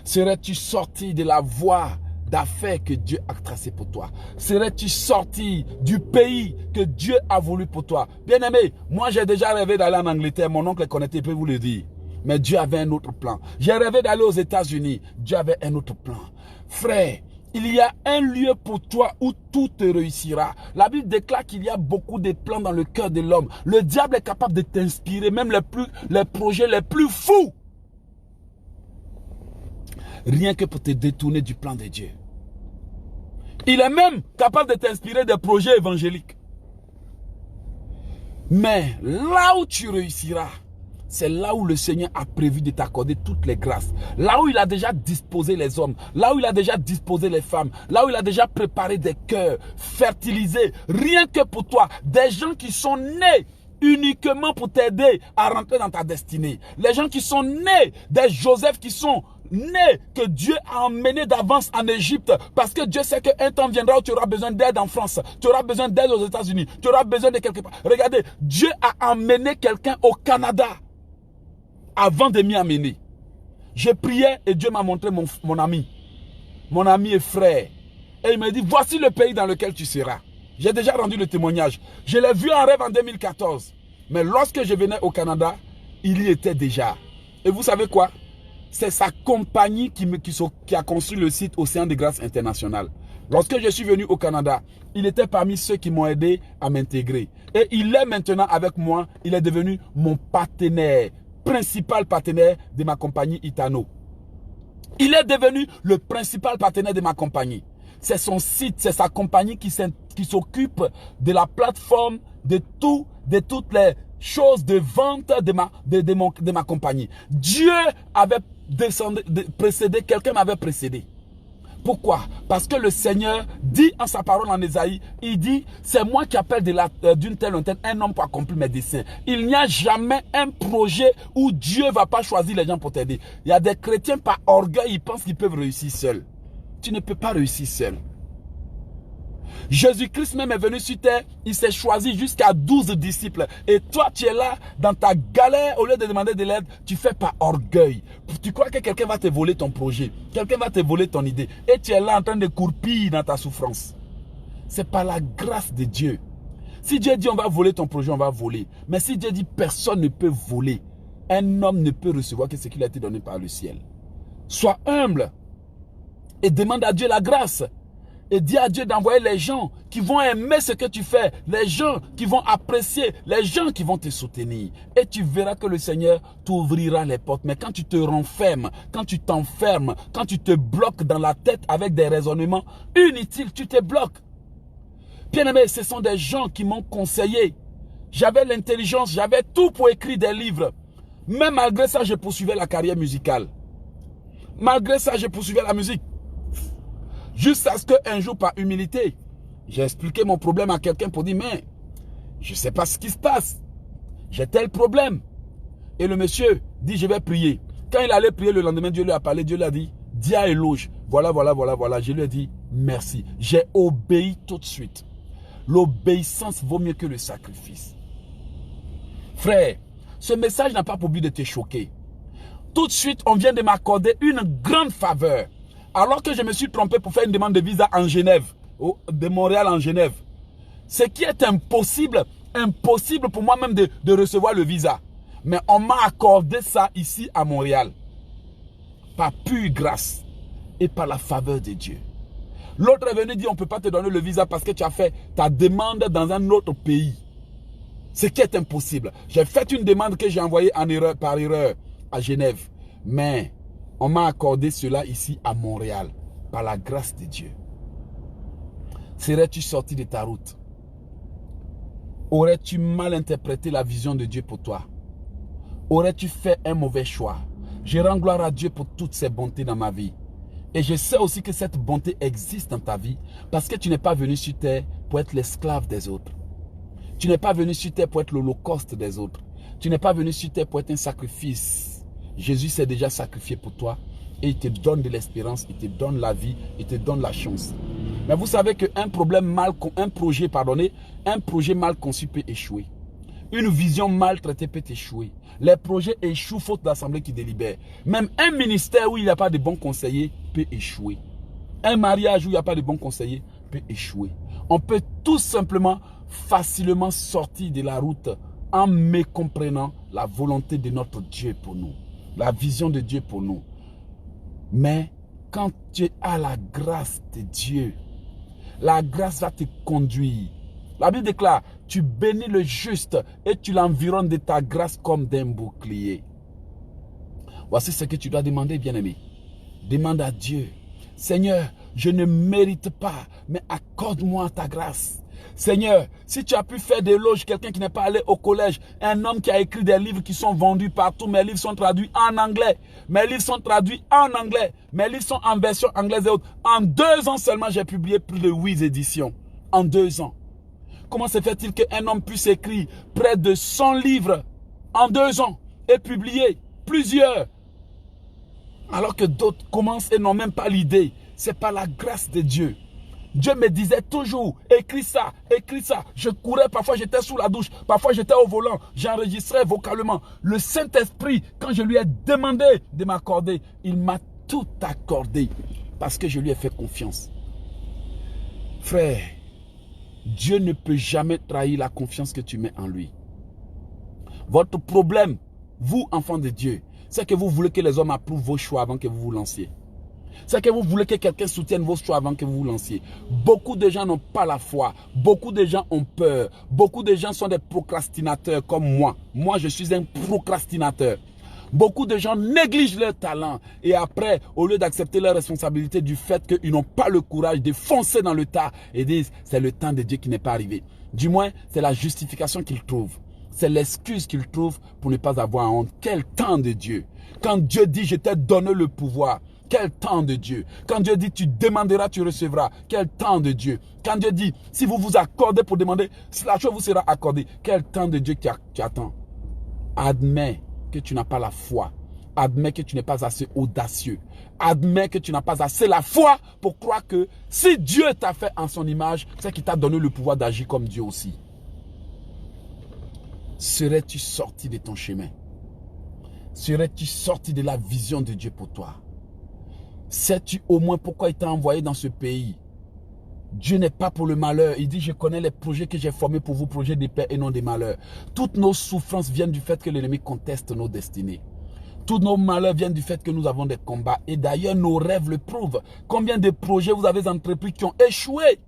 Serais-tu sorti de la voie d'affaires que Dieu a tracée pour toi? Serais-tu sorti du pays que Dieu a voulu pour toi? Bien-aimé, moi j'ai déjà rêvé d'aller en Angleterre, mon oncle connaît, peut vous le dire. Mais Dieu avait un autre plan. J'ai rêvé d'aller aux États-Unis, Dieu avait un autre plan. Frère, il y a un lieu pour toi où tout te réussira. La Bible déclare qu'il y a beaucoup de plans dans le cœur de l'homme. Le diable est capable de t'inspirer, même les projets les plus fous. Rien que pour te détourner du plan de Dieu. Il est même capable de t'inspirer des projets évangéliques. Mais là où tu réussiras, c'est là où le Seigneur a prévu de t'accorder toutes les grâces. Là où il a déjà disposé les hommes, là où il a déjà disposé les femmes, là où il a déjà préparé des cœurs, fertilisés, rien que pour toi. Des gens qui sont nés uniquement pour t'aider à rentrer dans ta destinée. Les gens qui sont nés, des Joseph qui sont nés, que Dieu a emmené d'avance en Égypte, parce que Dieu sait qu'un temps viendra où tu auras besoin d'aide en France, tu auras besoin d'aide aux États-Unis, tu auras besoin de quelque part. Regardez, Dieu a emmené quelqu'un au Canada avant de m'y amener. Je priais et Dieu m'a montré mon ami et frère. Et il m'a dit, voici le pays dans lequel tu seras. J'ai déjà rendu le témoignage. Je l'ai vu en rêve en 2014. Mais lorsque je venais au Canada, il y était déjà. Et vous savez quoi? C'est sa compagnie qui a construit le site Océan de Grâce International. Lorsque je suis venu au Canada, il était parmi ceux qui m'ont aidé à m'intégrer. Et il est maintenant avec moi, il est devenu mon partenaire, principal partenaire de ma compagnie Itano. Il est devenu le principal partenaire de ma compagnie. C'est son site, c'est sa compagnie qui s'occupe de la plateforme, de toutes les choses de vente de ma compagnie. Dieu avait précédé, quelqu'un m'avait précédé. Pourquoi? Parce que le Seigneur dit en sa parole en Ésaïe, il dit, c'est moi qui appelle d'une telle ou telle un homme pour accomplir mes desseins. Il n'y a jamais un projet où Dieu ne va pas choisir les gens pour t'aider. Il y a des chrétiens par orgueil, ils pensent qu'ils peuvent réussir seuls. Tu ne peux pas réussir seul. Jésus-Christ même est venu sur terre, il s'est choisi jusqu'à 12 disciples. Et toi, tu es là, dans ta galère, au lieu de demander de l'aide, tu fais par orgueil. Tu crois que quelqu'un va te voler ton projet, quelqu'un va te voler ton idée. Et tu es là en train de croupir dans ta souffrance. C'est par la grâce de Dieu. Si Dieu dit on va voler ton projet, on va voler. Mais si Dieu dit personne ne peut voler, un homme ne peut recevoir que ce qui a été donné par le ciel. Sois humble et demande à Dieu la grâce. Et dis à Dieu d'envoyer les gens qui vont aimer ce que tu fais, les gens qui vont apprécier, les gens qui vont te soutenir. Et tu verras que le Seigneur t'ouvrira les portes. Mais quand tu te renfermes, quand tu t'enfermes, quand tu te bloques dans la tête avec des raisonnements inutiles, tu te bloques. Bien-aimé, ce sont des gens qui m'ont conseillé. J'avais l'intelligence, j'avais tout pour écrire des livres. Mais malgré ça, je poursuivais la carrière musicale. Malgré ça, je poursuivais la musique. Jusqu'à ce qu'un jour, par humilité, j'ai expliqué mon problème à quelqu'un pour dire, mais je ne sais pas ce qui se passe. J'ai tel problème. Et le monsieur dit, je vais prier. Quand il allait prier le lendemain, Dieu lui a parlé, Dieu lui a dit, dis à Éloge, voilà. Je lui ai dit, merci. J'ai obéi tout de suite. L'obéissance vaut mieux que le sacrifice. Frère, ce message n'a pas pour but de te choquer. Tout de suite, on vient de m'accorder une grande faveur. Alors que je me suis trompé pour faire une demande de visa en Genève, de Montréal en Genève. Ce qui est impossible pour moi-même de recevoir le visa. Mais on m'a accordé ça ici à Montréal. Par pure grâce et par la faveur de Dieu. L'autre est venu dire on ne peut pas te donner le visa parce que tu as fait ta demande dans un autre pays. Ce qui est impossible. J'ai fait une demande que j'ai envoyée par erreur à Genève. Mais on m'a accordé cela ici à Montréal. Par la grâce de Dieu. Serais-tu sorti de ta route? Aurais-tu mal interprété la vision de Dieu pour toi? Aurais-tu fait un mauvais choix? Je rends gloire à Dieu pour toutes ces bontés dans ma vie. Et je sais aussi que cette bonté existe dans ta vie parce que tu n'es pas venu sur terre pour être l'esclave des autres. Tu n'es pas venu sur terre pour être l'holocauste des autres. Tu n'es pas venu sur terre pour être un sacrifice. Jésus s'est déjà sacrifié pour toi et il te donne de l'espérance, il te donne la vie, il te donne la chance. Mais vous savez qu'un projet mal conçu peut échouer. Une vision mal traitée peut échouer. Les projets échouent faute d'assemblée qui délibère. Même un ministère où il n'y a pas de bons conseillers peut échouer. Un mariage où il n'y a pas de bons conseillers peut échouer. On peut tout simplement facilement sortir de la route en mécomprenant la volonté de notre Dieu pour nous. La vision de Dieu pour nous. Mais quand tu as la grâce de Dieu, la grâce va te conduire. La Bible déclare, tu bénis le juste et tu l'environnes de ta grâce comme d'un bouclier. Voici ce que tu dois demander, bien-aimé. Demande à Dieu, Seigneur, je ne mérite pas, mais accorde-moi ta grâce. Seigneur, si tu as pu faire d'éloges quelqu'un qui n'est pas allé au collège, un homme qui a écrit des livres qui sont vendus partout, mes livres sont traduits en anglais, mes livres sont traduits en anglais, mes livres sont en version anglaise et autres. En 2 ans seulement, j'ai publié plus de 8 éditions. En 2 ans. Comment se fait-il qu'un homme puisse écrire près de 100 livres en 2 ans et publier plusieurs alors que d'autres commencent et n'ont même pas l'idée? C'est par la grâce de Dieu. Dieu me disait toujours, écris ça, écris ça. Je courais, parfois j'étais sous la douche, parfois j'étais au volant, j'enregistrais vocalement. Le Saint-Esprit, quand je lui ai demandé de m'accorder, il m'a tout accordé parce que je lui ai fait confiance. Frère, Dieu ne peut jamais trahir la confiance que tu mets en lui. Votre problème, vous, enfants de Dieu, c'est que vous voulez que les hommes approuvent vos choix avant que vous vous lanciez. C'est que vous voulez que quelqu'un soutienne vos choix avant que vous vous lanciez. Beaucoup de gens n'ont pas la foi. Beaucoup de gens ont peur. Beaucoup de gens sont des procrastinateurs comme moi. Moi, je suis un procrastinateur. Beaucoup de gens négligent leur talent. Et après, au lieu d'accepter leur responsabilité du fait qu'ils n'ont pas le courage de foncer dans le tas et disent, c'est le temps de Dieu qui n'est pas arrivé. Du moins, c'est la justification qu'ils trouvent. C'est l'excuse qu'ils trouvent pour ne pas avoir honte. Quel temps de Dieu! Quand Dieu dit, je t'ai donné le pouvoir. Quel temps de Dieu. Quand Dieu dit, tu demanderas, tu recevras. Quel temps de Dieu. Quand Dieu dit, si vous vous accordez pour demander, la chose vous sera accordée. Quel temps de Dieu tu attends. Admets que tu n'as pas la foi. Admets que tu n'es pas assez audacieux. Admets que tu n'as pas assez la foi pour croire que si Dieu t'a fait en son image, c'est qu'il t'a donné le pouvoir d'agir comme Dieu aussi. Serais-tu sorti de ton chemin? Serais-tu sorti de la vision de Dieu pour toi? Sais-tu au moins pourquoi il t'a envoyé dans ce pays? Dieu n'est pas pour le malheur. Il dit, je connais les projets que j'ai formés pour vous, projets de paix et non des malheurs. Toutes nos souffrances viennent du fait que l'ennemi conteste nos destinées. Tous nos malheurs viennent du fait que nous avons des combats. Et d'ailleurs, nos rêves le prouvent. Combien de projets vous avez entrepris qui ont échoué?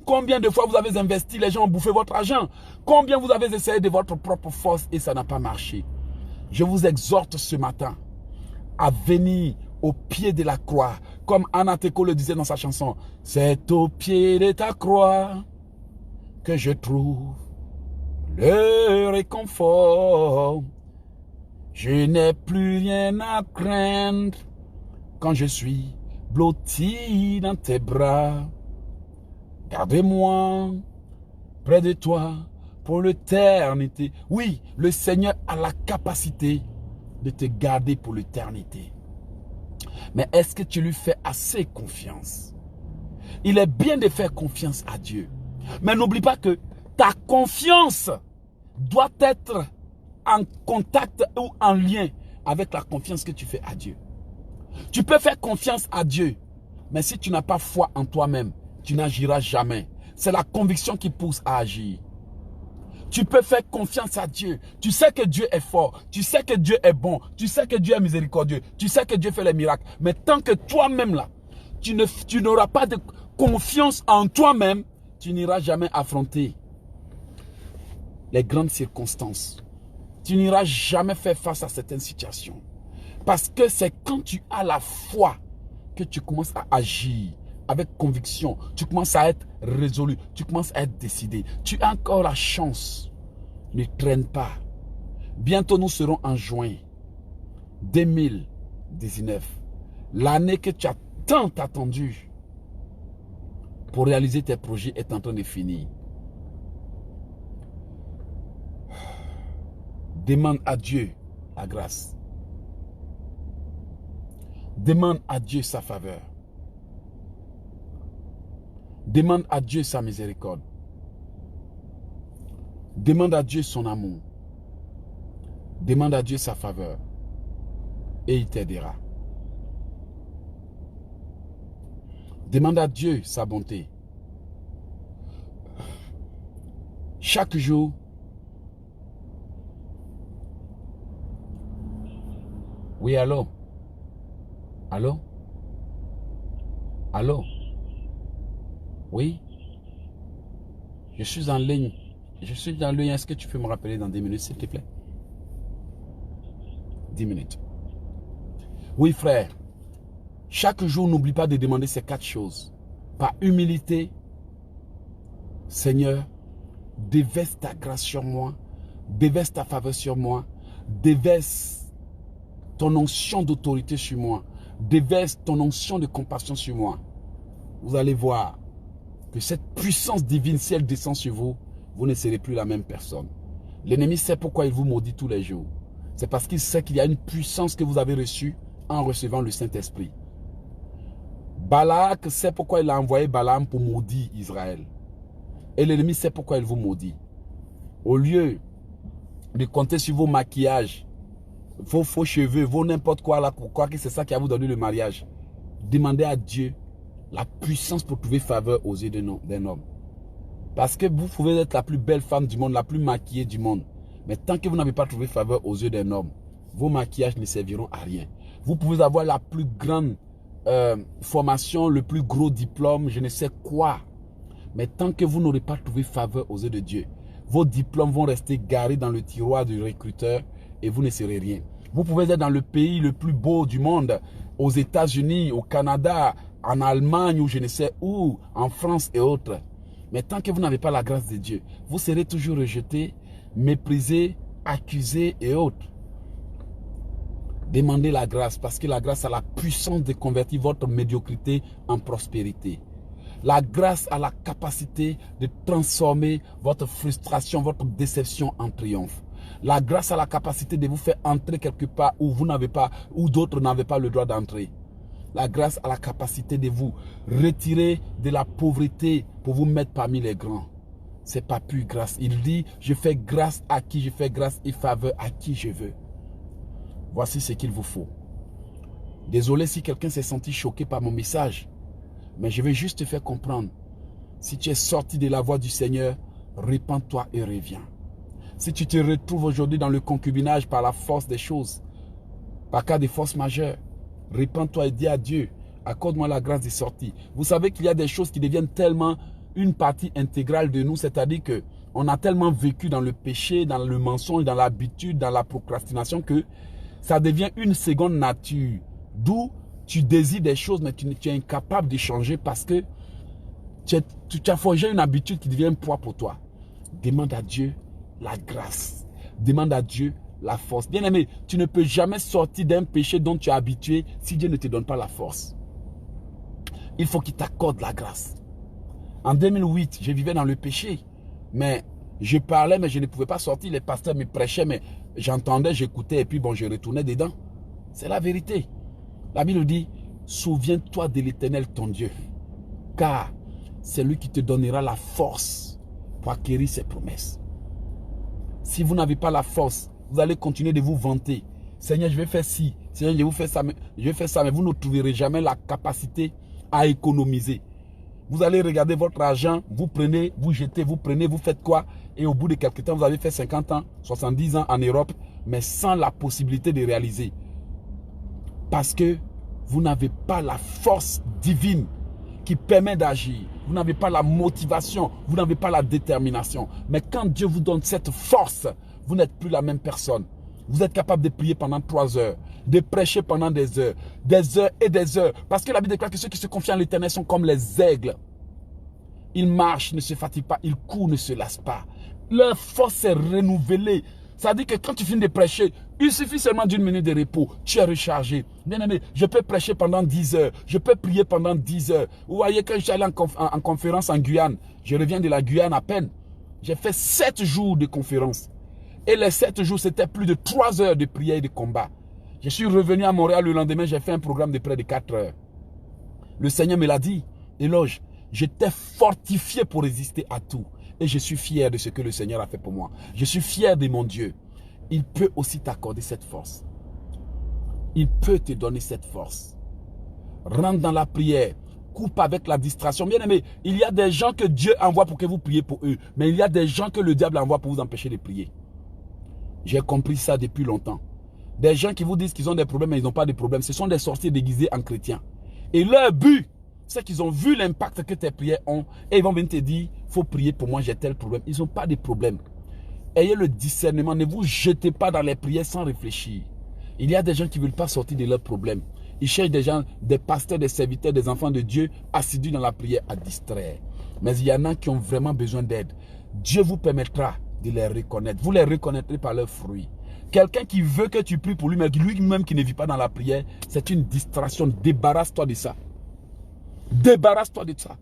Combien de fois vous avez investi, les gens ont bouffé votre argent? Combien vous avez essayé de votre propre force et ça n'a pas marché? Je vous exhorte ce matin à venir au pied de la croix, comme Anna Teko le disait dans sa chanson. C'est au pied de ta croix que je trouve le réconfort. Je n'ai plus rien à craindre quand je suis blotti dans tes bras. Garde-moi près de toi pour l'éternité. Oui, le Seigneur a la capacité de te garder pour l'éternité. Mais est-ce que tu lui fais assez confiance? Il est bien de faire confiance à Dieu. Mais n'oublie pas que ta confiance doit être en contact ou en lien avec la confiance que tu fais à Dieu. Tu peux faire confiance à Dieu, mais si tu n'as pas foi en toi-même, tu n'agiras jamais. C'est la conviction qui pousse à agir. Tu peux faire confiance à Dieu. Tu sais que Dieu est fort. Tu sais que Dieu est bon. Tu sais que Dieu est miséricordieux. Tu sais que Dieu fait les miracles. Mais tant que toi-même là, tu n'auras pas de confiance en toi-même, tu n'iras jamais affronter les grandes circonstances. Tu n'iras jamais faire face à certaines situations. Parce que c'est quand tu as la foi que tu commences à agir avec conviction. Tu commences à être résolu. Tu commences à être décidé. Tu as encore la chance. Ne traîne pas. Bientôt nous serons en juin 2019. L'année que tu as tant attendu pour réaliser tes projets est en train de finir. Demande à Dieu la grâce. Demande à Dieu sa faveur. Demande à Dieu sa miséricorde. Demande à Dieu son amour. Demande à Dieu sa faveur. Et il t'aidera. Demande à Dieu sa bonté. Chaque jour, oui, allô? Allô? Allô? Oui? Je suis en ligne. Je suis en ligne. Est-ce que tu peux me rappeler dans 10 minutes, s'il te plaît? 10 minutes. Oui, frère. Chaque jour, n'oublie pas de demander ces 4 choses. Par humilité, Seigneur, déverse ta grâce sur moi, déverse ta faveur sur moi, déverse ton onction d'autorité sur moi, déverse ton onction de compassion sur moi. Vous allez voir que cette puissance divine, si elle descend sur vous, vous ne serez plus la même personne. L'ennemi sait pourquoi il vous maudit tous les jours. C'est parce qu'il sait qu'il y a une puissance que vous avez reçue en recevant le Saint-Esprit. Balak sait pourquoi il a envoyé Balaam pour maudire Israël. Et l'ennemi sait pourquoi il vous maudit. Au lieu de compter sur vos maquillages, vos faux cheveux, vos n'importe quoi là, pour croire que c'est ça qui va vous donner le mariage, demandez à Dieu la puissance pour trouver faveur aux yeux d'un homme. Parce que vous pouvez être la plus belle femme du monde, la plus maquillée du monde. Mais tant que vous n'avez pas trouvé faveur aux yeux d'un homme, vos maquillages ne serviront à rien. Vous pouvez avoir la plus grande formation, le plus gros diplôme, je ne sais quoi. Mais tant que vous n'aurez pas trouvé faveur aux yeux de Dieu, vos diplômes vont rester garés dans le tiroir du recruteur et vous ne serez rien. Vous pouvez être dans le pays le plus beau du monde, aux États-Unis, au Canada, en Allemagne ou je ne sais où, en France et autres. Mais tant que vous n'avez pas la grâce de Dieu, vous serez toujours rejeté, méprisé, accusé et autres. Demandez la grâce parce que la grâce a la puissance de convertir votre médiocrité en prospérité. La grâce a la capacité de transformer votre frustration, votre déception en triomphe. La grâce a la capacité de vous faire entrer quelque part où vous n'avez pas, où d'autres n'avaient pas le droit d'entrer. La grâce a la capacité de vous retirer de la pauvreté pour vous mettre parmi les grands. C'est pas plus grâce. Il dit, je fais grâce à qui je fais grâce et faveur à qui je veux. Voici ce qu'il vous faut. Désolé si quelqu'un s'est senti choqué par mon message. Mais je vais juste te faire comprendre. Si tu es sorti de la voie du Seigneur, repens-toi et reviens. Si tu te retrouves aujourd'hui dans le concubinage par la force des choses, par cas de force majeure, repens-toi et dis à Dieu, accorde-moi la grâce de sortir. Vous savez qu'il y a des choses qui deviennent tellement une partie intégrale de nous, c'est-à-dire qu'on a tellement vécu dans le péché, dans le mensonge, dans l'habitude, dans la procrastination que ça devient une seconde nature. D'où tu désires des choses, mais tu es incapable de changer parce que tu as forgé une habitude qui devient un poids pour toi. Demande à Dieu la grâce. Demande à Dieu la force. Bien aimé, tu ne peux jamais sortir d'un péché dont tu es habitué si Dieu ne te donne pas la force. Il faut qu'il t'accorde la grâce. En 2008, je vivais dans le péché, mais je parlais, mais je ne pouvais pas sortir. Les pasteurs me prêchaient, mais j'entendais, j'écoutais, et puis bon, je retournais dedans. C'est la vérité. La Bible dit, souviens-toi de l'Éternel, ton Dieu. car c'est lui qui te donnera la force pour acquérir ses promesses. Si vous n'avez pas la force, vous allez continuer de vous vanter. Seigneur, je vais faire ci. Seigneur, je vais faire ça, mais vous ne trouverez jamais la capacité à économiser. Vous allez regarder votre argent, vous prenez, vous jetez, vous prenez, vous faites quoi? Et au bout de quelques temps, vous avez fait 50 ans, 70 ans en Europe, mais sans la possibilité de réaliser. Parce que vous n'avez pas la force divine qui permet d'agir. Vous n'avez pas la motivation, vous n'avez pas la détermination. Mais quand Dieu vous donne cette force, vous n'êtes plus la même personne. Vous êtes capable de prier pendant 3 heures, de prêcher pendant des heures et des heures. Parce que la Bible déclare que ceux qui se confient en l'Éternel sont comme les aigles. Ils marchent, ne se fatiguent pas, ils courent, ne se lassent pas. Leur force est renouvelée. Ça veut dire que quand tu finis de prêcher, il suffit seulement d'une minute de repos. Tu es rechargé. Bien aimé, je peux prêcher pendant 10 heures. Je peux prier pendant 10 heures. Vous voyez, quand je suis allé en conférence en Guyane, je reviens de la Guyane à peine. J'ai fait 7 jours de conférence. Et les 7 jours, c'était plus de 3 heures de prière et de combat. Je suis revenu à Montréal le lendemain, j'ai fait un programme de près de 4 heures. Le Seigneur me l'a dit, éloge, je t'ai fortifié pour résister à tout. Et je suis fier de ce que le Seigneur a fait pour moi. Je suis fier de mon Dieu. Il peut aussi t'accorder cette force. Il peut te donner cette force. Rentre dans la prière. Coupe avec la distraction. Bien aimé, il y a des gens que Dieu envoie pour que vous priez pour eux. Mais il y a des gens que le diable envoie pour vous empêcher de prier. J'ai compris ça depuis longtemps. Des gens qui vous disent qu'ils ont des problèmes, mais ils n'ont pas de problèmes. Ce sont des sorciers déguisés en chrétiens. Et leur but, c'est qu'ils ont vu l'impact que tes prières ont. Et ils vont venir te dire, il faut prier pour moi, j'ai tel problème. Ils n'ont pas de problème. Ayez le discernement. Ne vous jetez pas dans les prières sans réfléchir. Il y a des gens qui ne veulent pas sortir de leurs problèmes. Ils cherchent des gens, des pasteurs, des serviteurs, des enfants de Dieu assidus dans la prière à distraire. Mais il y en a qui ont vraiment besoin d'aide. Dieu vous permettra de les reconnaître. Vous les reconnaîtrez par leurs fruits. Quelqu'un qui veut que tu pries pour lui, mais lui-même qui ne vit pas dans la prière, c'est une distraction. Débarrasse-toi de ça. Débarrasse-toi de ça.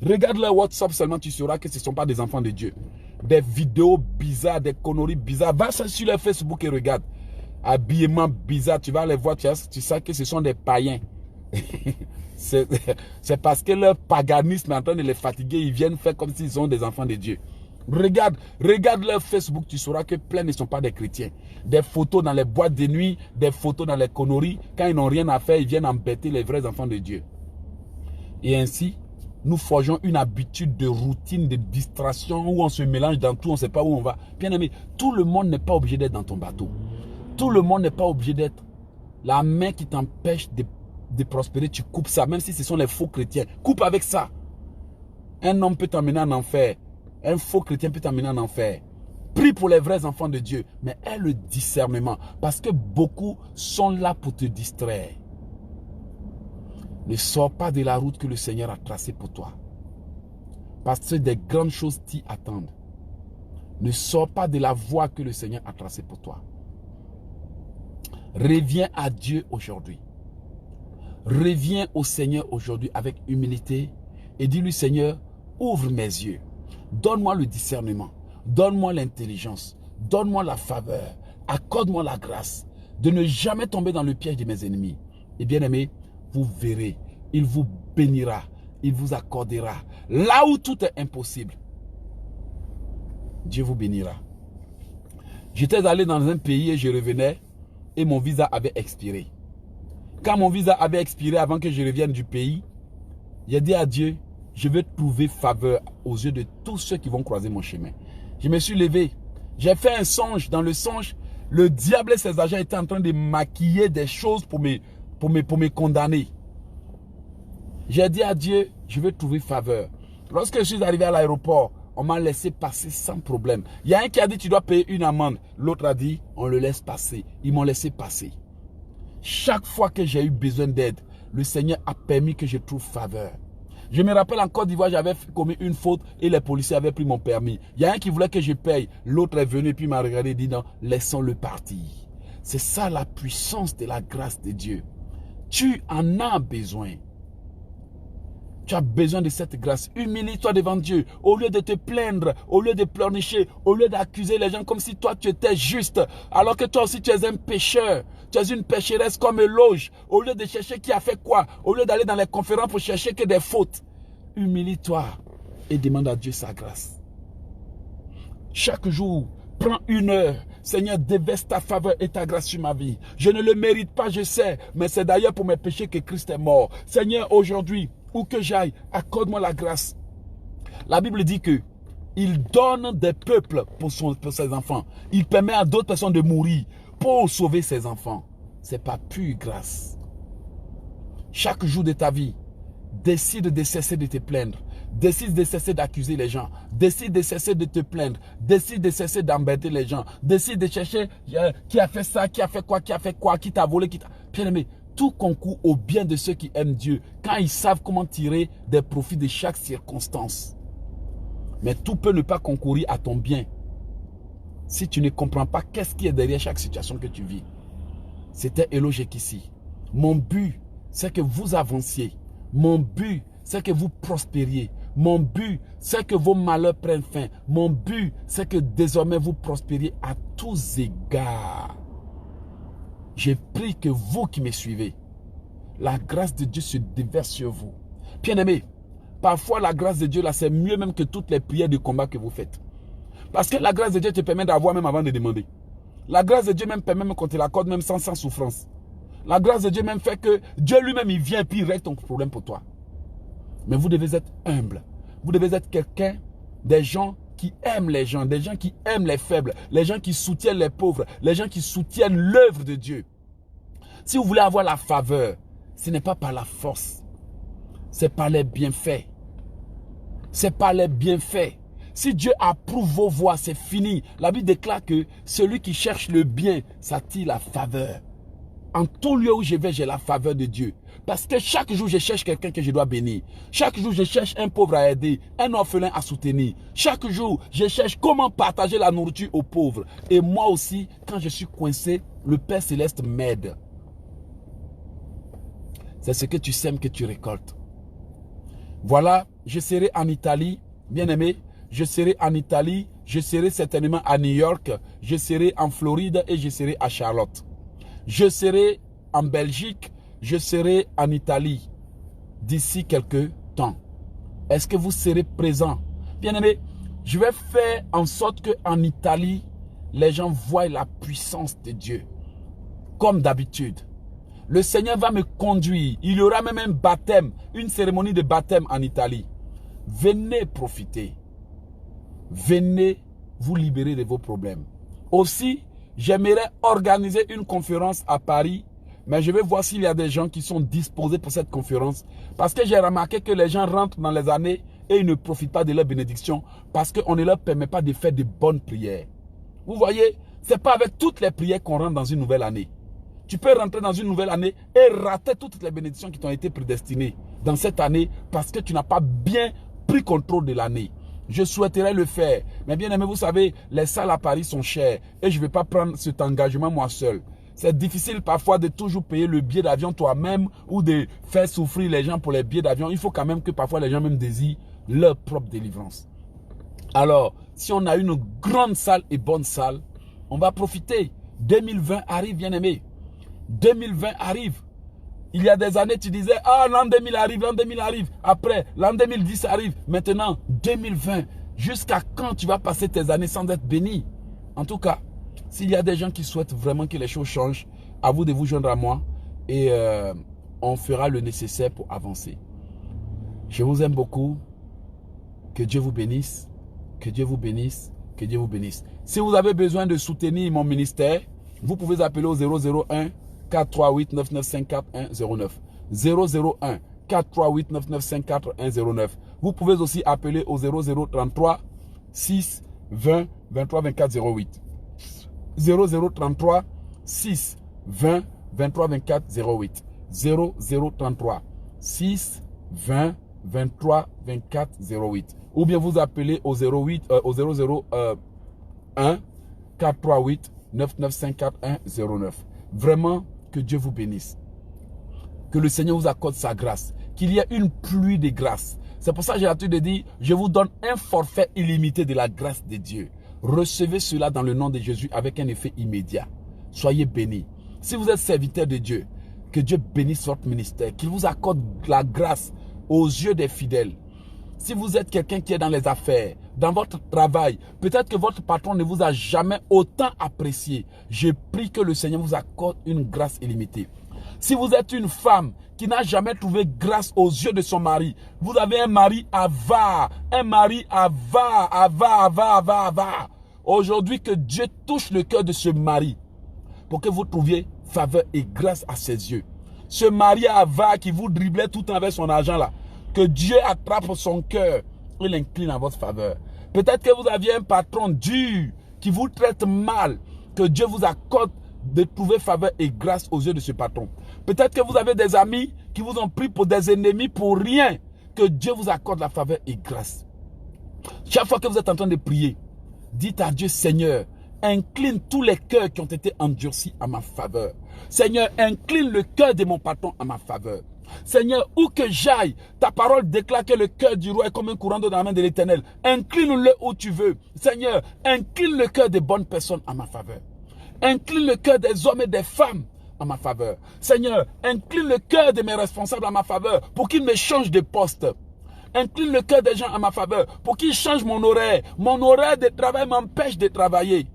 Regarde leur WhatsApp seulement, tu sauras que ce ne sont pas des enfants de Dieu. Des vidéos bizarres, des conneries bizarres. Va sur leur Facebook et regarde. Habillement bizarre, tu vas les voir, tu sais que ce sont des païens. C'est parce que leur paganisme est en train de les fatiguer. Ils viennent faire comme s'ils sont des enfants de Dieu. Regarde leur Facebook, tu sauras que plein ne sont pas des chrétiens. Des photos dans les boîtes de nuit, des photos dans les conneries. Quand ils n'ont rien à faire, ils viennent embêter les vrais enfants de Dieu. Et ainsi, nous forgeons une habitude de routine, de distraction, où on se mélange dans tout, on ne sait pas où on va. Bien aimé, tout le monde n'est pas obligé d'être dans ton bateau. Tout le monde n'est pas obligé d'être. La main qui t'empêche de prospérer, tu coupes ça, même si ce sont les faux chrétiens. Coupe avec ça. Un homme peut t'emmener en enfer. Un faux chrétien peut t'emmener en enfer. Prie pour les vrais enfants de Dieu, mais aie le discernement, parce que beaucoup sont là pour te distraire. Ne sors pas de la route que le Seigneur a tracée pour toi, parce que des grandes choses t'y attendent. Ne sors pas de la voie que le Seigneur a tracée pour toi. Reviens à Dieu aujourd'hui. Reviens au Seigneur aujourd'hui avec humilité et dis-lui, Seigneur, ouvre mes yeux. Donne-moi le discernement. Donne-moi l'intelligence. Donne-moi la faveur. Accorde-moi la grâce de ne jamais tomber dans le piège de mes ennemis. Et bien aimé, vous verrez, il vous bénira, il vous accordera. Là où tout est impossible, Dieu vous bénira. J'étais allé dans un pays et je revenais et mon visa avait expiré. Quand mon visa avait expiré avant que je revienne du pays, j'ai dit à Dieu, je vais trouver faveur aux yeux de tous ceux qui vont croiser mon chemin. Je me suis levé, j'ai fait un songe. Dans le songe, le diable et ses agents étaient en train de maquiller des choses pour me condamner. J'ai dit à Dieu, je vais trouver faveur. Lorsque je suis arrivé à l'aéroport, on m'a laissé passer sans problème. Il y a un qui a dit, tu dois payer une amende. L'autre a dit, on le laisse passer. Ils m'ont laissé passer. Chaque fois que j'ai eu besoin d'aide, le Seigneur a permis que je trouve faveur. Je me rappelle en Côte d'Ivoire, j'avais commis une faute et les policiers avaient pris mon permis. Il y a un qui voulait que je paye. L'autre est venu et puis m'a regardé et dit, non, laissons-le partir. C'est ça la puissance de la grâce de Dieu. Tu en as besoin. Tu as besoin de cette grâce. Humilie-toi devant Dieu. Au lieu de te plaindre, au lieu de pleurnicher, au lieu d'accuser les gens comme si toi tu étais juste, alors que toi aussi tu es un pécheur. Tu es une pécheresse comme Éloge. Au lieu de chercher qui a fait quoi, au lieu d'aller dans les conférences pour chercher que des fautes, humilie-toi et demande à Dieu sa grâce. Chaque jour, prends 1 heure. Seigneur, déverse ta faveur et ta grâce sur ma vie. Je ne le mérite pas, je sais, mais c'est d'ailleurs pour mes péchés que Christ est mort. Seigneur, aujourd'hui, où que j'aille, accorde-moi la grâce. La Bible dit que il donne des peuples pour ses enfants. Il permet à d'autres personnes de mourir pour sauver ses enfants. Ce n'est pas pure grâce. Chaque jour de ta vie, décide de cesser de te plaindre. Décide de cesser d'accuser les gens. Décide de cesser de te plaindre. Décide de cesser d'embêter les gens. Décide de chercher qui a fait ça, qui a fait quoi, qui t'a volé, qui t'a... Bien-aimé, tout concourt au bien de ceux qui aiment Dieu quand ils savent comment tirer des profits de chaque circonstance. Mais tout peut ne pas concourir à ton bien si tu ne comprends pas qu'est-ce qui est derrière chaque situation que tu vis. C'était Hello Jekissi. Mon but, c'est que vous avanciez. Mon but, c'est que vous prospériez. Mon but, c'est que vos malheurs prennent fin. Mon but, c'est que désormais vous prospériez à tous égards. J'ai pris que vous qui me suivez, la grâce de Dieu se déverse sur vous. Bien-aimés, parfois la grâce de Dieu là, c'est mieux même que toutes les prières de combat que vous faites. Parce que la grâce de Dieu te permet d'avoir même avant de demander. La grâce de Dieu même permet même qu'on te l'accorde même sans souffrance. La grâce de Dieu même fait que Dieu lui-même il vient et puis il règle ton problème pour toi. Mais vous devez être humble. Vous devez être quelqu'un, des gens qui aiment les gens, des gens qui aiment les faibles, les gens qui soutiennent les pauvres, les gens qui soutiennent l'œuvre de Dieu. Si vous voulez avoir la faveur, ce n'est pas par la force, c'est par les bienfaits. C'est par les bienfaits. Si Dieu approuve vos voies, c'est fini. La Bible déclare que celui qui cherche le bien s'attire la faveur. En tout lieu où je vais, j'ai la faveur de Dieu. Parce que chaque jour, je cherche quelqu'un que je dois bénir. Chaque jour, je cherche un pauvre à aider, un orphelin à soutenir. Chaque jour, je cherche comment partager la nourriture aux pauvres. Et moi aussi, quand je suis coincé, le Père Céleste m'aide. C'est ce que tu sèmes que tu récoltes. Voilà, je serai en Italie, bien aimé. Je serai en Italie, je serai certainement à New York, je serai en Floride et je serai à Charlotte. Je serai en Belgique, je serai en Italie d'ici quelques temps. Est-ce que vous serez présents? Bien-aimé, je vais faire en sorte qu'en Italie, les gens voient la puissance de Dieu. Comme d'habitude. Le Seigneur va me conduire. Il y aura même un baptême, une cérémonie de baptême en Italie. Venez profiter. Venez vous libérer de vos problèmes. Aussi, j'aimerais organiser une conférence à Paris, mais je vais voir s'il y a des gens qui sont disposés pour cette conférence. Parce que j'ai remarqué que les gens rentrent dans les années et ils ne profitent pas de leur bénédiction parce qu'on ne leur permet pas de faire de bonnes prières. Vous voyez, ce n'est pas avec toutes les prières qu'on rentre dans une nouvelle année. Tu peux rentrer dans une nouvelle année et rater toutes les bénédictions qui t'ont été prédestinées dans cette année parce que tu n'as pas bien pris contrôle de l'année. Je souhaiterais le faire. Mais bien aimé, vous savez, les salles à Paris sont chères. Et je ne vais pas prendre cet engagement moi seul. C'est difficile parfois de toujours payer le billet d'avion toi-même ou de faire souffrir les gens pour les billets d'avion. Il faut quand même que parfois les gens même désirent leur propre délivrance. Alors, si on a une grande salle et bonne salle, on va profiter. 2020 arrive, bien aimé. 2020 arrive. Il y a des années, tu disais, ah, l'an 2000 arrive, l'an 2000 arrive. Après, l'an 2010 arrive. Maintenant, 2020. Jusqu'à quand tu vas passer tes années sans être béni? En tout cas, s'il y a des gens qui souhaitent vraiment que les choses changent, à vous de vous joindre à moi et on fera le nécessaire pour avancer. Je vous aime beaucoup. Que Dieu vous bénisse. Que Dieu vous bénisse. Que Dieu vous bénisse. Si vous avez besoin de soutenir mon ministère, vous pouvez appeler au 001 438 9954 109. 001 438 9954 109. Vous pouvez aussi appeler au 0033 6 20 23 24 08. 0033 6 20 23 24 08. 0033 6 20 23 24 08. Ou bien vous appelez au 001 438 9954 109. Vraiment, que Dieu vous bénisse. Que le Seigneur vous accorde sa grâce. Qu'il y ait une pluie de grâce. C'est pour ça que j'ai l'habitude de dire, je vous donne un forfait illimité de la grâce de Dieu. Recevez cela dans le nom de Jésus avec un effet immédiat. Soyez bénis. Si vous êtes serviteur de Dieu, que Dieu bénisse votre ministère. Qu'il vous accorde la grâce aux yeux des fidèles. Si vous êtes quelqu'un qui est dans les affaires, dans votre travail, peut-être que votre patron ne vous a jamais autant apprécié. Je prie que le Seigneur vous accorde une grâce illimitée. Si vous êtes une femme qui n'a jamais trouvé grâce aux yeux de son mari, vous avez un mari avare, avare. Aujourd'hui, que Dieu touche le cœur de ce mari pour que vous trouviez faveur et grâce à ses yeux. Ce mari avare qui vous driblait tout avec son argent là, que Dieu attrape son cœur et l'incline en votre faveur. Peut-être que vous aviez un patron dur qui vous traite mal, que Dieu vous accorde de trouver faveur et grâce aux yeux de ce patron. Peut-être que vous avez des amis qui vous ont pris pour des ennemis pour rien, que Dieu vous accorde la faveur et grâce. Chaque fois que vous êtes en train de prier, dites à Dieu, Seigneur, incline tous les cœurs qui ont été endurcis à ma faveur. Seigneur, incline le cœur de mon patron à ma faveur. Seigneur, où que j'aille, ta parole déclare que le cœur du roi est comme un courant d'eau dans la main de l'Éternel. Incline-le où tu veux. Seigneur, incline le cœur des bonnes personnes à ma faveur. Incline le cœur des hommes et des femmes à ma faveur. Seigneur, incline le cœur de mes responsables à ma faveur pour qu'ils me changent de poste. Incline le cœur des gens à ma faveur pour qu'ils changent mon horaire. Mon horaire de travail m'empêche de travailler,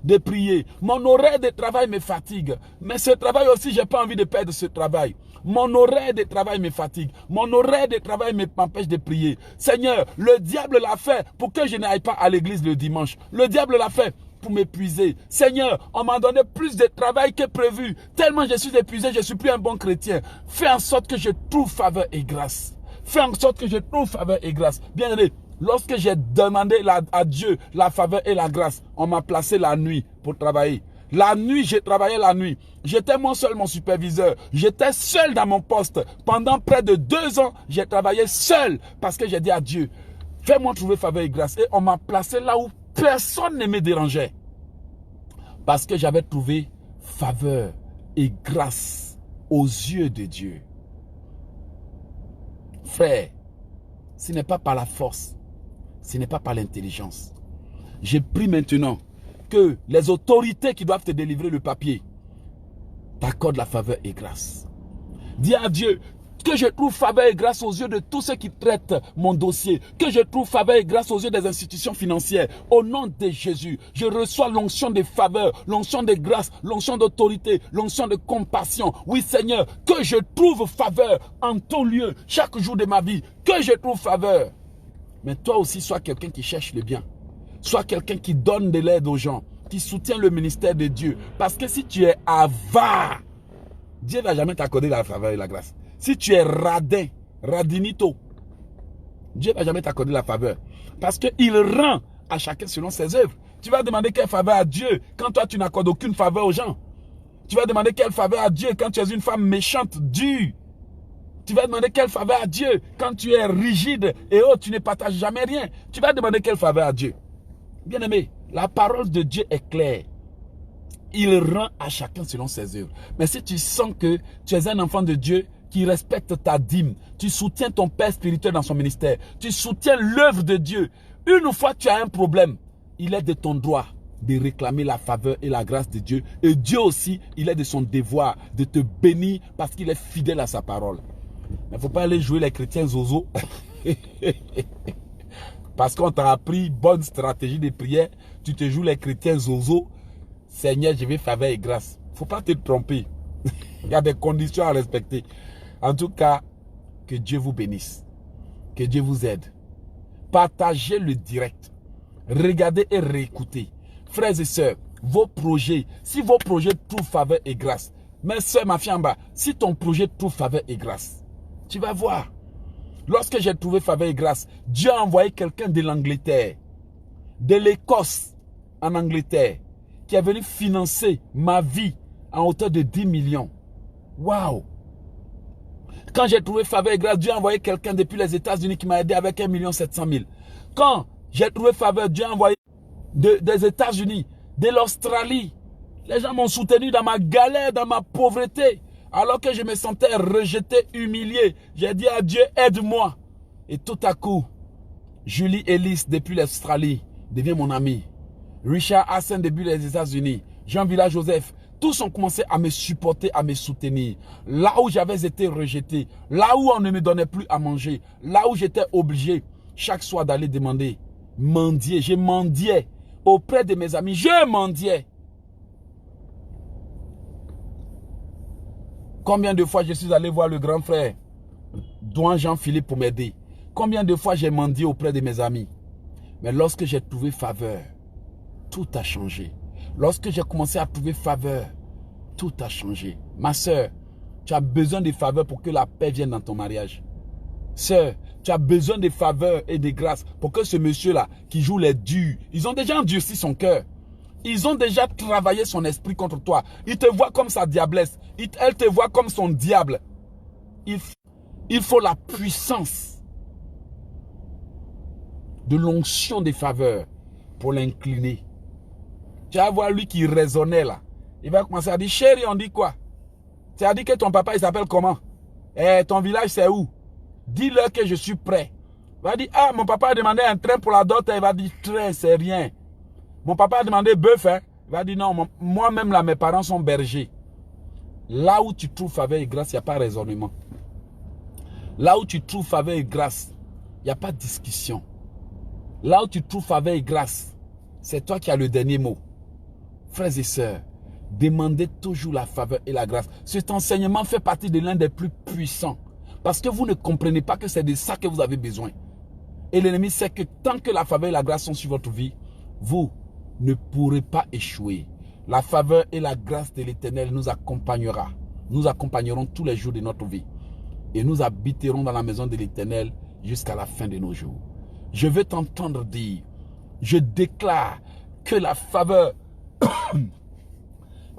de prier. Mon horaire de travail me fatigue. Mais ce travail aussi, je n'ai pas envie de perdre ce travail. Mon horaire de travail me fatigue. Mon horaire de travail m'empêche de prier. Seigneur, le diable l'a fait pour que je n'aille pas à l'église le dimanche. Le diable l'a fait pour m'épuiser. Seigneur, on m'a donné plus de travail que prévu. Tellement je suis épuisé, je ne suis plus un bon chrétien. Fais en sorte que je trouve faveur et grâce. Fais en sorte que je trouve faveur et grâce. Bien aimé, lorsque j'ai demandé à Dieu la faveur et la grâce, on m'a placé la nuit pour travailler. La nuit, j'ai travaillé la nuit. J'étais moi seul mon superviseur. J'étais seul dans mon poste. Pendant près de 2 ans, j'ai travaillé seul parce que j'ai dit à Dieu, fais-moi trouver faveur et grâce. Et on m'a placé là où personne ne me dérangeait. Parce que j'avais trouvé faveur et grâce aux yeux de Dieu. Frère, ce n'est pas par la force, ce n'est pas par l'intelligence. Je prie maintenant que les autorités qui doivent te délivrer le papier t'accordent la faveur et grâce. Dis à Dieu que je trouve faveur et grâce aux yeux de tous ceux qui traitent mon dossier. Que je trouve faveur et grâce aux yeux des institutions financières. Au nom de Jésus, je reçois l'onction de faveur, l'onction de grâce, l'onction d'autorité, l'onction de compassion. Oui Seigneur, que je trouve faveur en tout lieu, chaque jour de ma vie. Que je trouve faveur. Mais toi aussi, sois quelqu'un qui cherche le bien. Sois quelqu'un qui donne de l'aide aux gens, qui soutient le ministère de Dieu. Parce que si tu es avare, Dieu ne va jamais t'accorder la faveur et la grâce. Si tu es radin, radinito, Dieu ne va jamais t'accorder la faveur. Parce qu'il rend à chacun selon ses œuvres. Tu vas demander quelle faveur à Dieu quand toi tu n'accordes aucune faveur aux gens. Tu vas demander quelle faveur à Dieu quand tu es une femme méchante, dure. Tu vas demander quelle faveur à Dieu quand tu es rigide et tu ne partages jamais rien. Tu vas demander quelle faveur à Dieu. Bien aimé, la parole de Dieu est claire. Il rend à chacun selon ses œuvres. Mais si tu sens que tu es un enfant de Dieu qui respecte ta dîme, tu soutiens ton père spirituel dans son ministère, tu soutiens l'œuvre de Dieu. Une fois tu as un problème, il est de ton droit de réclamer la faveur et la grâce de Dieu. Et Dieu aussi, il est de son devoir de te bénir parce qu'il est fidèle à sa parole. Mais il ne faut pas aller jouer les chrétiens zozo. Parce qu'on t'a appris bonne stratégie de prière, tu te joues les chrétiens zozo. Seigneur, je vais faveur et grâce. Il ne faut pas te tromper. Il y a des conditions à respecter. En tout cas, que Dieu vous bénisse. Que Dieu vous aide. Partagez le direct. Regardez et réécoutez. Frères et sœurs, vos projets, si vos projets trouvent faveur et grâce, mes sœurs, ma fille en bas, si ton projet trouve faveur et grâce, tu vas voir. Lorsque j'ai trouvé faveur et grâce, Dieu a envoyé quelqu'un de l'Angleterre, de l'Écosse en Angleterre, qui est venu financer ma vie en hauteur de 10 millions. Waouh! Quand j'ai trouvé faveur et grâce, Dieu a envoyé quelqu'un depuis les États-Unis qui m'a aidé avec 1 700 000. Quand j'ai trouvé faveur, Dieu a envoyé des États-Unis, de l'Australie. Les gens m'ont soutenu dans ma galère, dans ma pauvreté. Alors que je me sentais rejeté, humilié, j'ai dit à Dieu, aide-moi. Et tout à coup, Julie Ellis depuis l'Australie devient mon ami. Richard Hassan depuis les États-Unis. Jean Village Joseph. Tous ont commencé à me supporter, à me soutenir. Là où j'avais été rejeté, là où on ne me donnait plus à manger, là où j'étais obligé chaque soir d'aller demander, mendier. Je mendiais auprès de mes amis. Je mendiais. Combien de fois je suis allé voir le grand frère Douan Jean-Philippe pour m'aider? Combien de fois j'ai mendié auprès de mes amis? Mais lorsque j'ai trouvé faveur, tout a changé. Lorsque j'ai commencé à trouver faveur, tout a changé. Ma soeur, tu as besoin de faveur pour que la paix vienne dans ton mariage. Sœur, tu as besoin de faveur et de grâce pour que ce monsieur-là qui joue les durs, ils ont déjà endurci son cœur. Ils ont déjà travaillé son esprit contre toi. Il te voit comme sa diablesse. Elle te voit comme son diable. Il faut la puissance de l'onction des faveurs pour l'incliner. Tu vas voir lui qui raisonnait là. Il va commencer à dire, chérie, on dit quoi? Tu as dit que ton papa, il s'appelle comment? Eh, ton village, c'est où? Dis-leur que je suis prêt. Il va dire, ah, mon papa a demandé un train pour la dot. Il va dire, train, c'est rien. Mon papa a demandé bœuf, hein? Il va dire, non, moi-même là, mes parents sont bergers. Là où tu trouves faveur et grâce, il n'y a pas de raisonnement. Là où tu trouves faveur et grâce, il n'y a pas de discussion. Là où tu trouves faveur et grâce, c'est toi qui as le dernier mot. Frères et sœurs, demandez toujours la faveur et la grâce. Cet enseignement fait partie de l'un des plus puissants. Parce que vous ne comprenez pas que c'est de ça que vous avez besoin. Et l'ennemi sait que tant que la faveur et la grâce sont sur votre vie, vous ne pourrez pas échouer. La faveur et la grâce de l'Éternel nous accompagnera. Nous accompagnerons tous les jours de notre vie. Et nous habiterons dans la maison de l'Éternel jusqu'à la fin de nos jours. Je veux t'entendre dire, je déclare que la faveur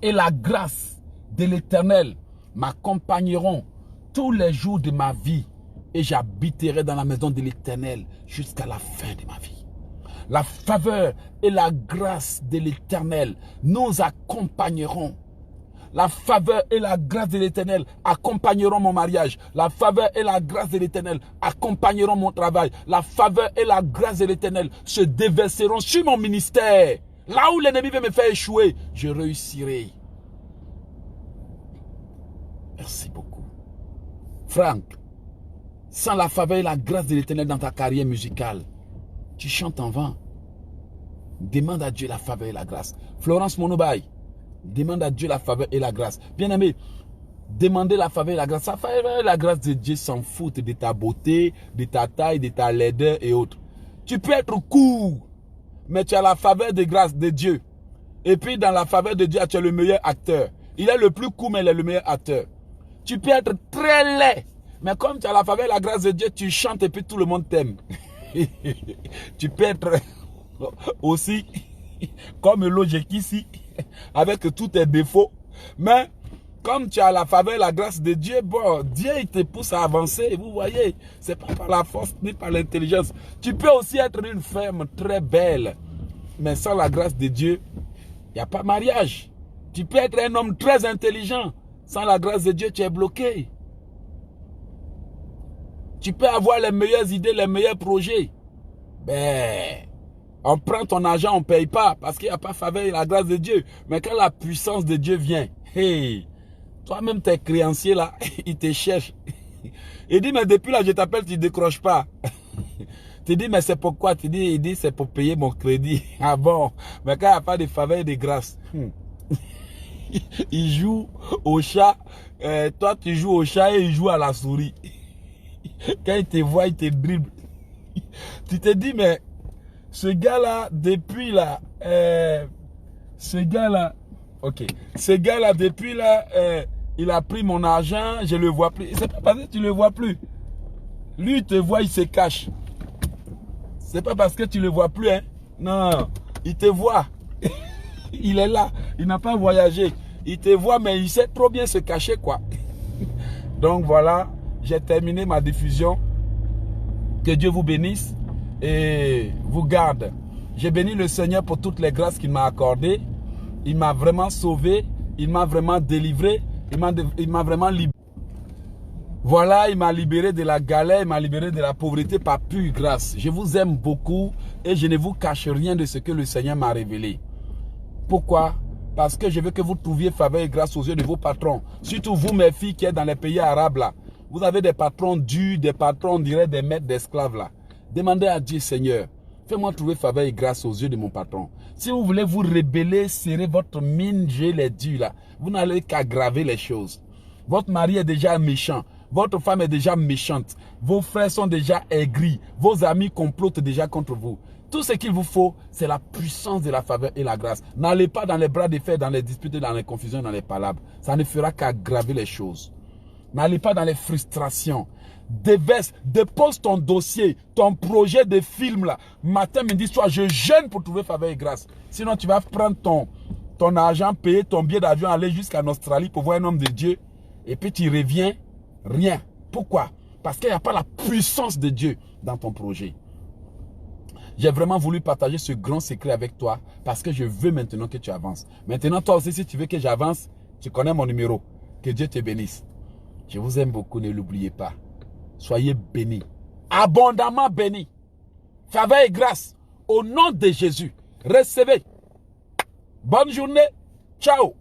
et la grâce de l'Éternel m'accompagneront tous les jours de ma vie et j'habiterai dans la maison de l'Éternel jusqu'à la fin de ma vie. La faveur et la grâce de l'Éternel nous accompagneront. La faveur et la grâce de l'Éternel accompagneront mon mariage. La faveur et la grâce de l'Éternel accompagneront mon travail. La faveur et la grâce de l'Éternel se déverseront sur mon ministère. Là où l'ennemi veut me faire échouer, je réussirai. Merci beaucoup. Franck, sans la faveur et la grâce de l'Éternel dans ta carrière musicale, tu chantes en vain. Demande à Dieu la faveur et la grâce. Florence Monobay, demande à Dieu la faveur et la grâce. Bien-aimé, demandez la faveur et la grâce. La faveur et la grâce de Dieu s'en foutent de ta beauté, de ta taille, de ta laideur et autres. Tu peux être court, mais tu as la faveur de grâce de Dieu. Et puis dans la faveur de Dieu, tu es le meilleur acteur. Il est le plus court, mais il est le meilleur acteur. Tu peux être très laid, mais comme tu as la faveur et la grâce de Dieu, tu chantes et puis tout le monde t'aime. Tu peux être aussi comme Logique ici, avec tous tes défauts. Mais comme tu as la faveur et la grâce de Dieu, bon, Dieu il te pousse à avancer. Vous voyez, c'est pas par la force ni par l'intelligence. Tu peux aussi être une femme très belle, mais sans la grâce de Dieu, il n'y a pas mariage. Tu peux être un homme très intelligent, sans la grâce de Dieu, tu es bloqué. Tu peux avoir les meilleures idées, les meilleurs projets. Ben, on prend ton argent, on ne paye pas parce qu'il n'y a pas faveur et la grâce de Dieu. Mais quand la puissance de Dieu vient, hey, toi-même tes créanciers là, ils te cherchent. Il dit, mais depuis là, je t'appelle, tu ne décroches pas. Tu dis, mais c'est pourquoi? Tu dis, il dit, c'est pour payer mon crédit. Ah bon? Mais quand il n'y a pas de faveur et de grâce, il joue au chat. Toi, tu joues au chat et il joue à la souris. Quand il te voit, il te dribble. Tu te dis, mais ce gars-là, depuis là, ce gars-là, ok, ce gars-là, depuis là, il a pris mon argent, je le vois plus. C'est pas parce que tu le vois plus. Lui, il te voit, il se cache. C'est pas parce que tu le vois plus, hein. Non, il te voit. Il est là, il n'a pas voyagé. Il te voit, mais il sait trop bien se cacher, quoi. Donc voilà, j'ai terminé ma diffusion. Que Dieu vous bénisse et vous garde. J'ai béni le Seigneur pour toutes les grâces qu'il m'a accordées. Il m'a vraiment sauvé. Il m'a vraiment délivré. Il m'a vraiment libéré. Voilà, il m'a libéré de la galère. Il m'a libéré de la pauvreté par pure grâce. Je vous aime beaucoup et je ne vous cache rien de ce que le Seigneur m'a révélé. Pourquoi? Parce que je veux que vous trouviez faveur et grâce aux yeux de vos patrons. Surtout vous, mes filles, qui êtes dans les pays arabes là. Vous avez des patrons durs, des patrons, on dirait des maîtres d'esclaves là. Demandez à Dieu, Seigneur, fais-moi trouver faveur et grâce aux yeux de mon patron. Si vous voulez vous rebeller, serrer votre mine, j'ai les durs là. Vous n'allez qu'aggraver les choses. Votre mari est déjà méchant. Votre femme est déjà méchante. Vos frères sont déjà aigris. Vos amis complotent déjà contre vous. Tout ce qu'il vous faut, c'est la puissance de la faveur et la grâce. N'allez pas dans les bras de fer, dans les disputes, dans les confusions, dans les palabres. Ça ne fera qu'aggraver les choses. N'allez pas dans les frustrations. Déverse, dépose ton dossier, ton projet de film là. Matin, midi, soir, je jeûne pour trouver faveur et grâce. Sinon, tu vas prendre ton argent, payer ton billet d'avion, aller jusqu'en Australie pour voir un homme de Dieu. Et puis tu reviens, rien. Pourquoi? Parce qu'il n'y a pas la puissance de Dieu dans ton projet. J'ai vraiment voulu partager ce grand secret avec toi parce que je veux maintenant que tu avances. Maintenant, toi aussi, si tu veux que j'avance, tu connais mon numéro. Que Dieu te bénisse. Je vous aime beaucoup, ne l'oubliez pas. Soyez bénis, abondamment bénis. Faveur et grâce, au nom de Jésus. Recevez. Bonne journée. Ciao.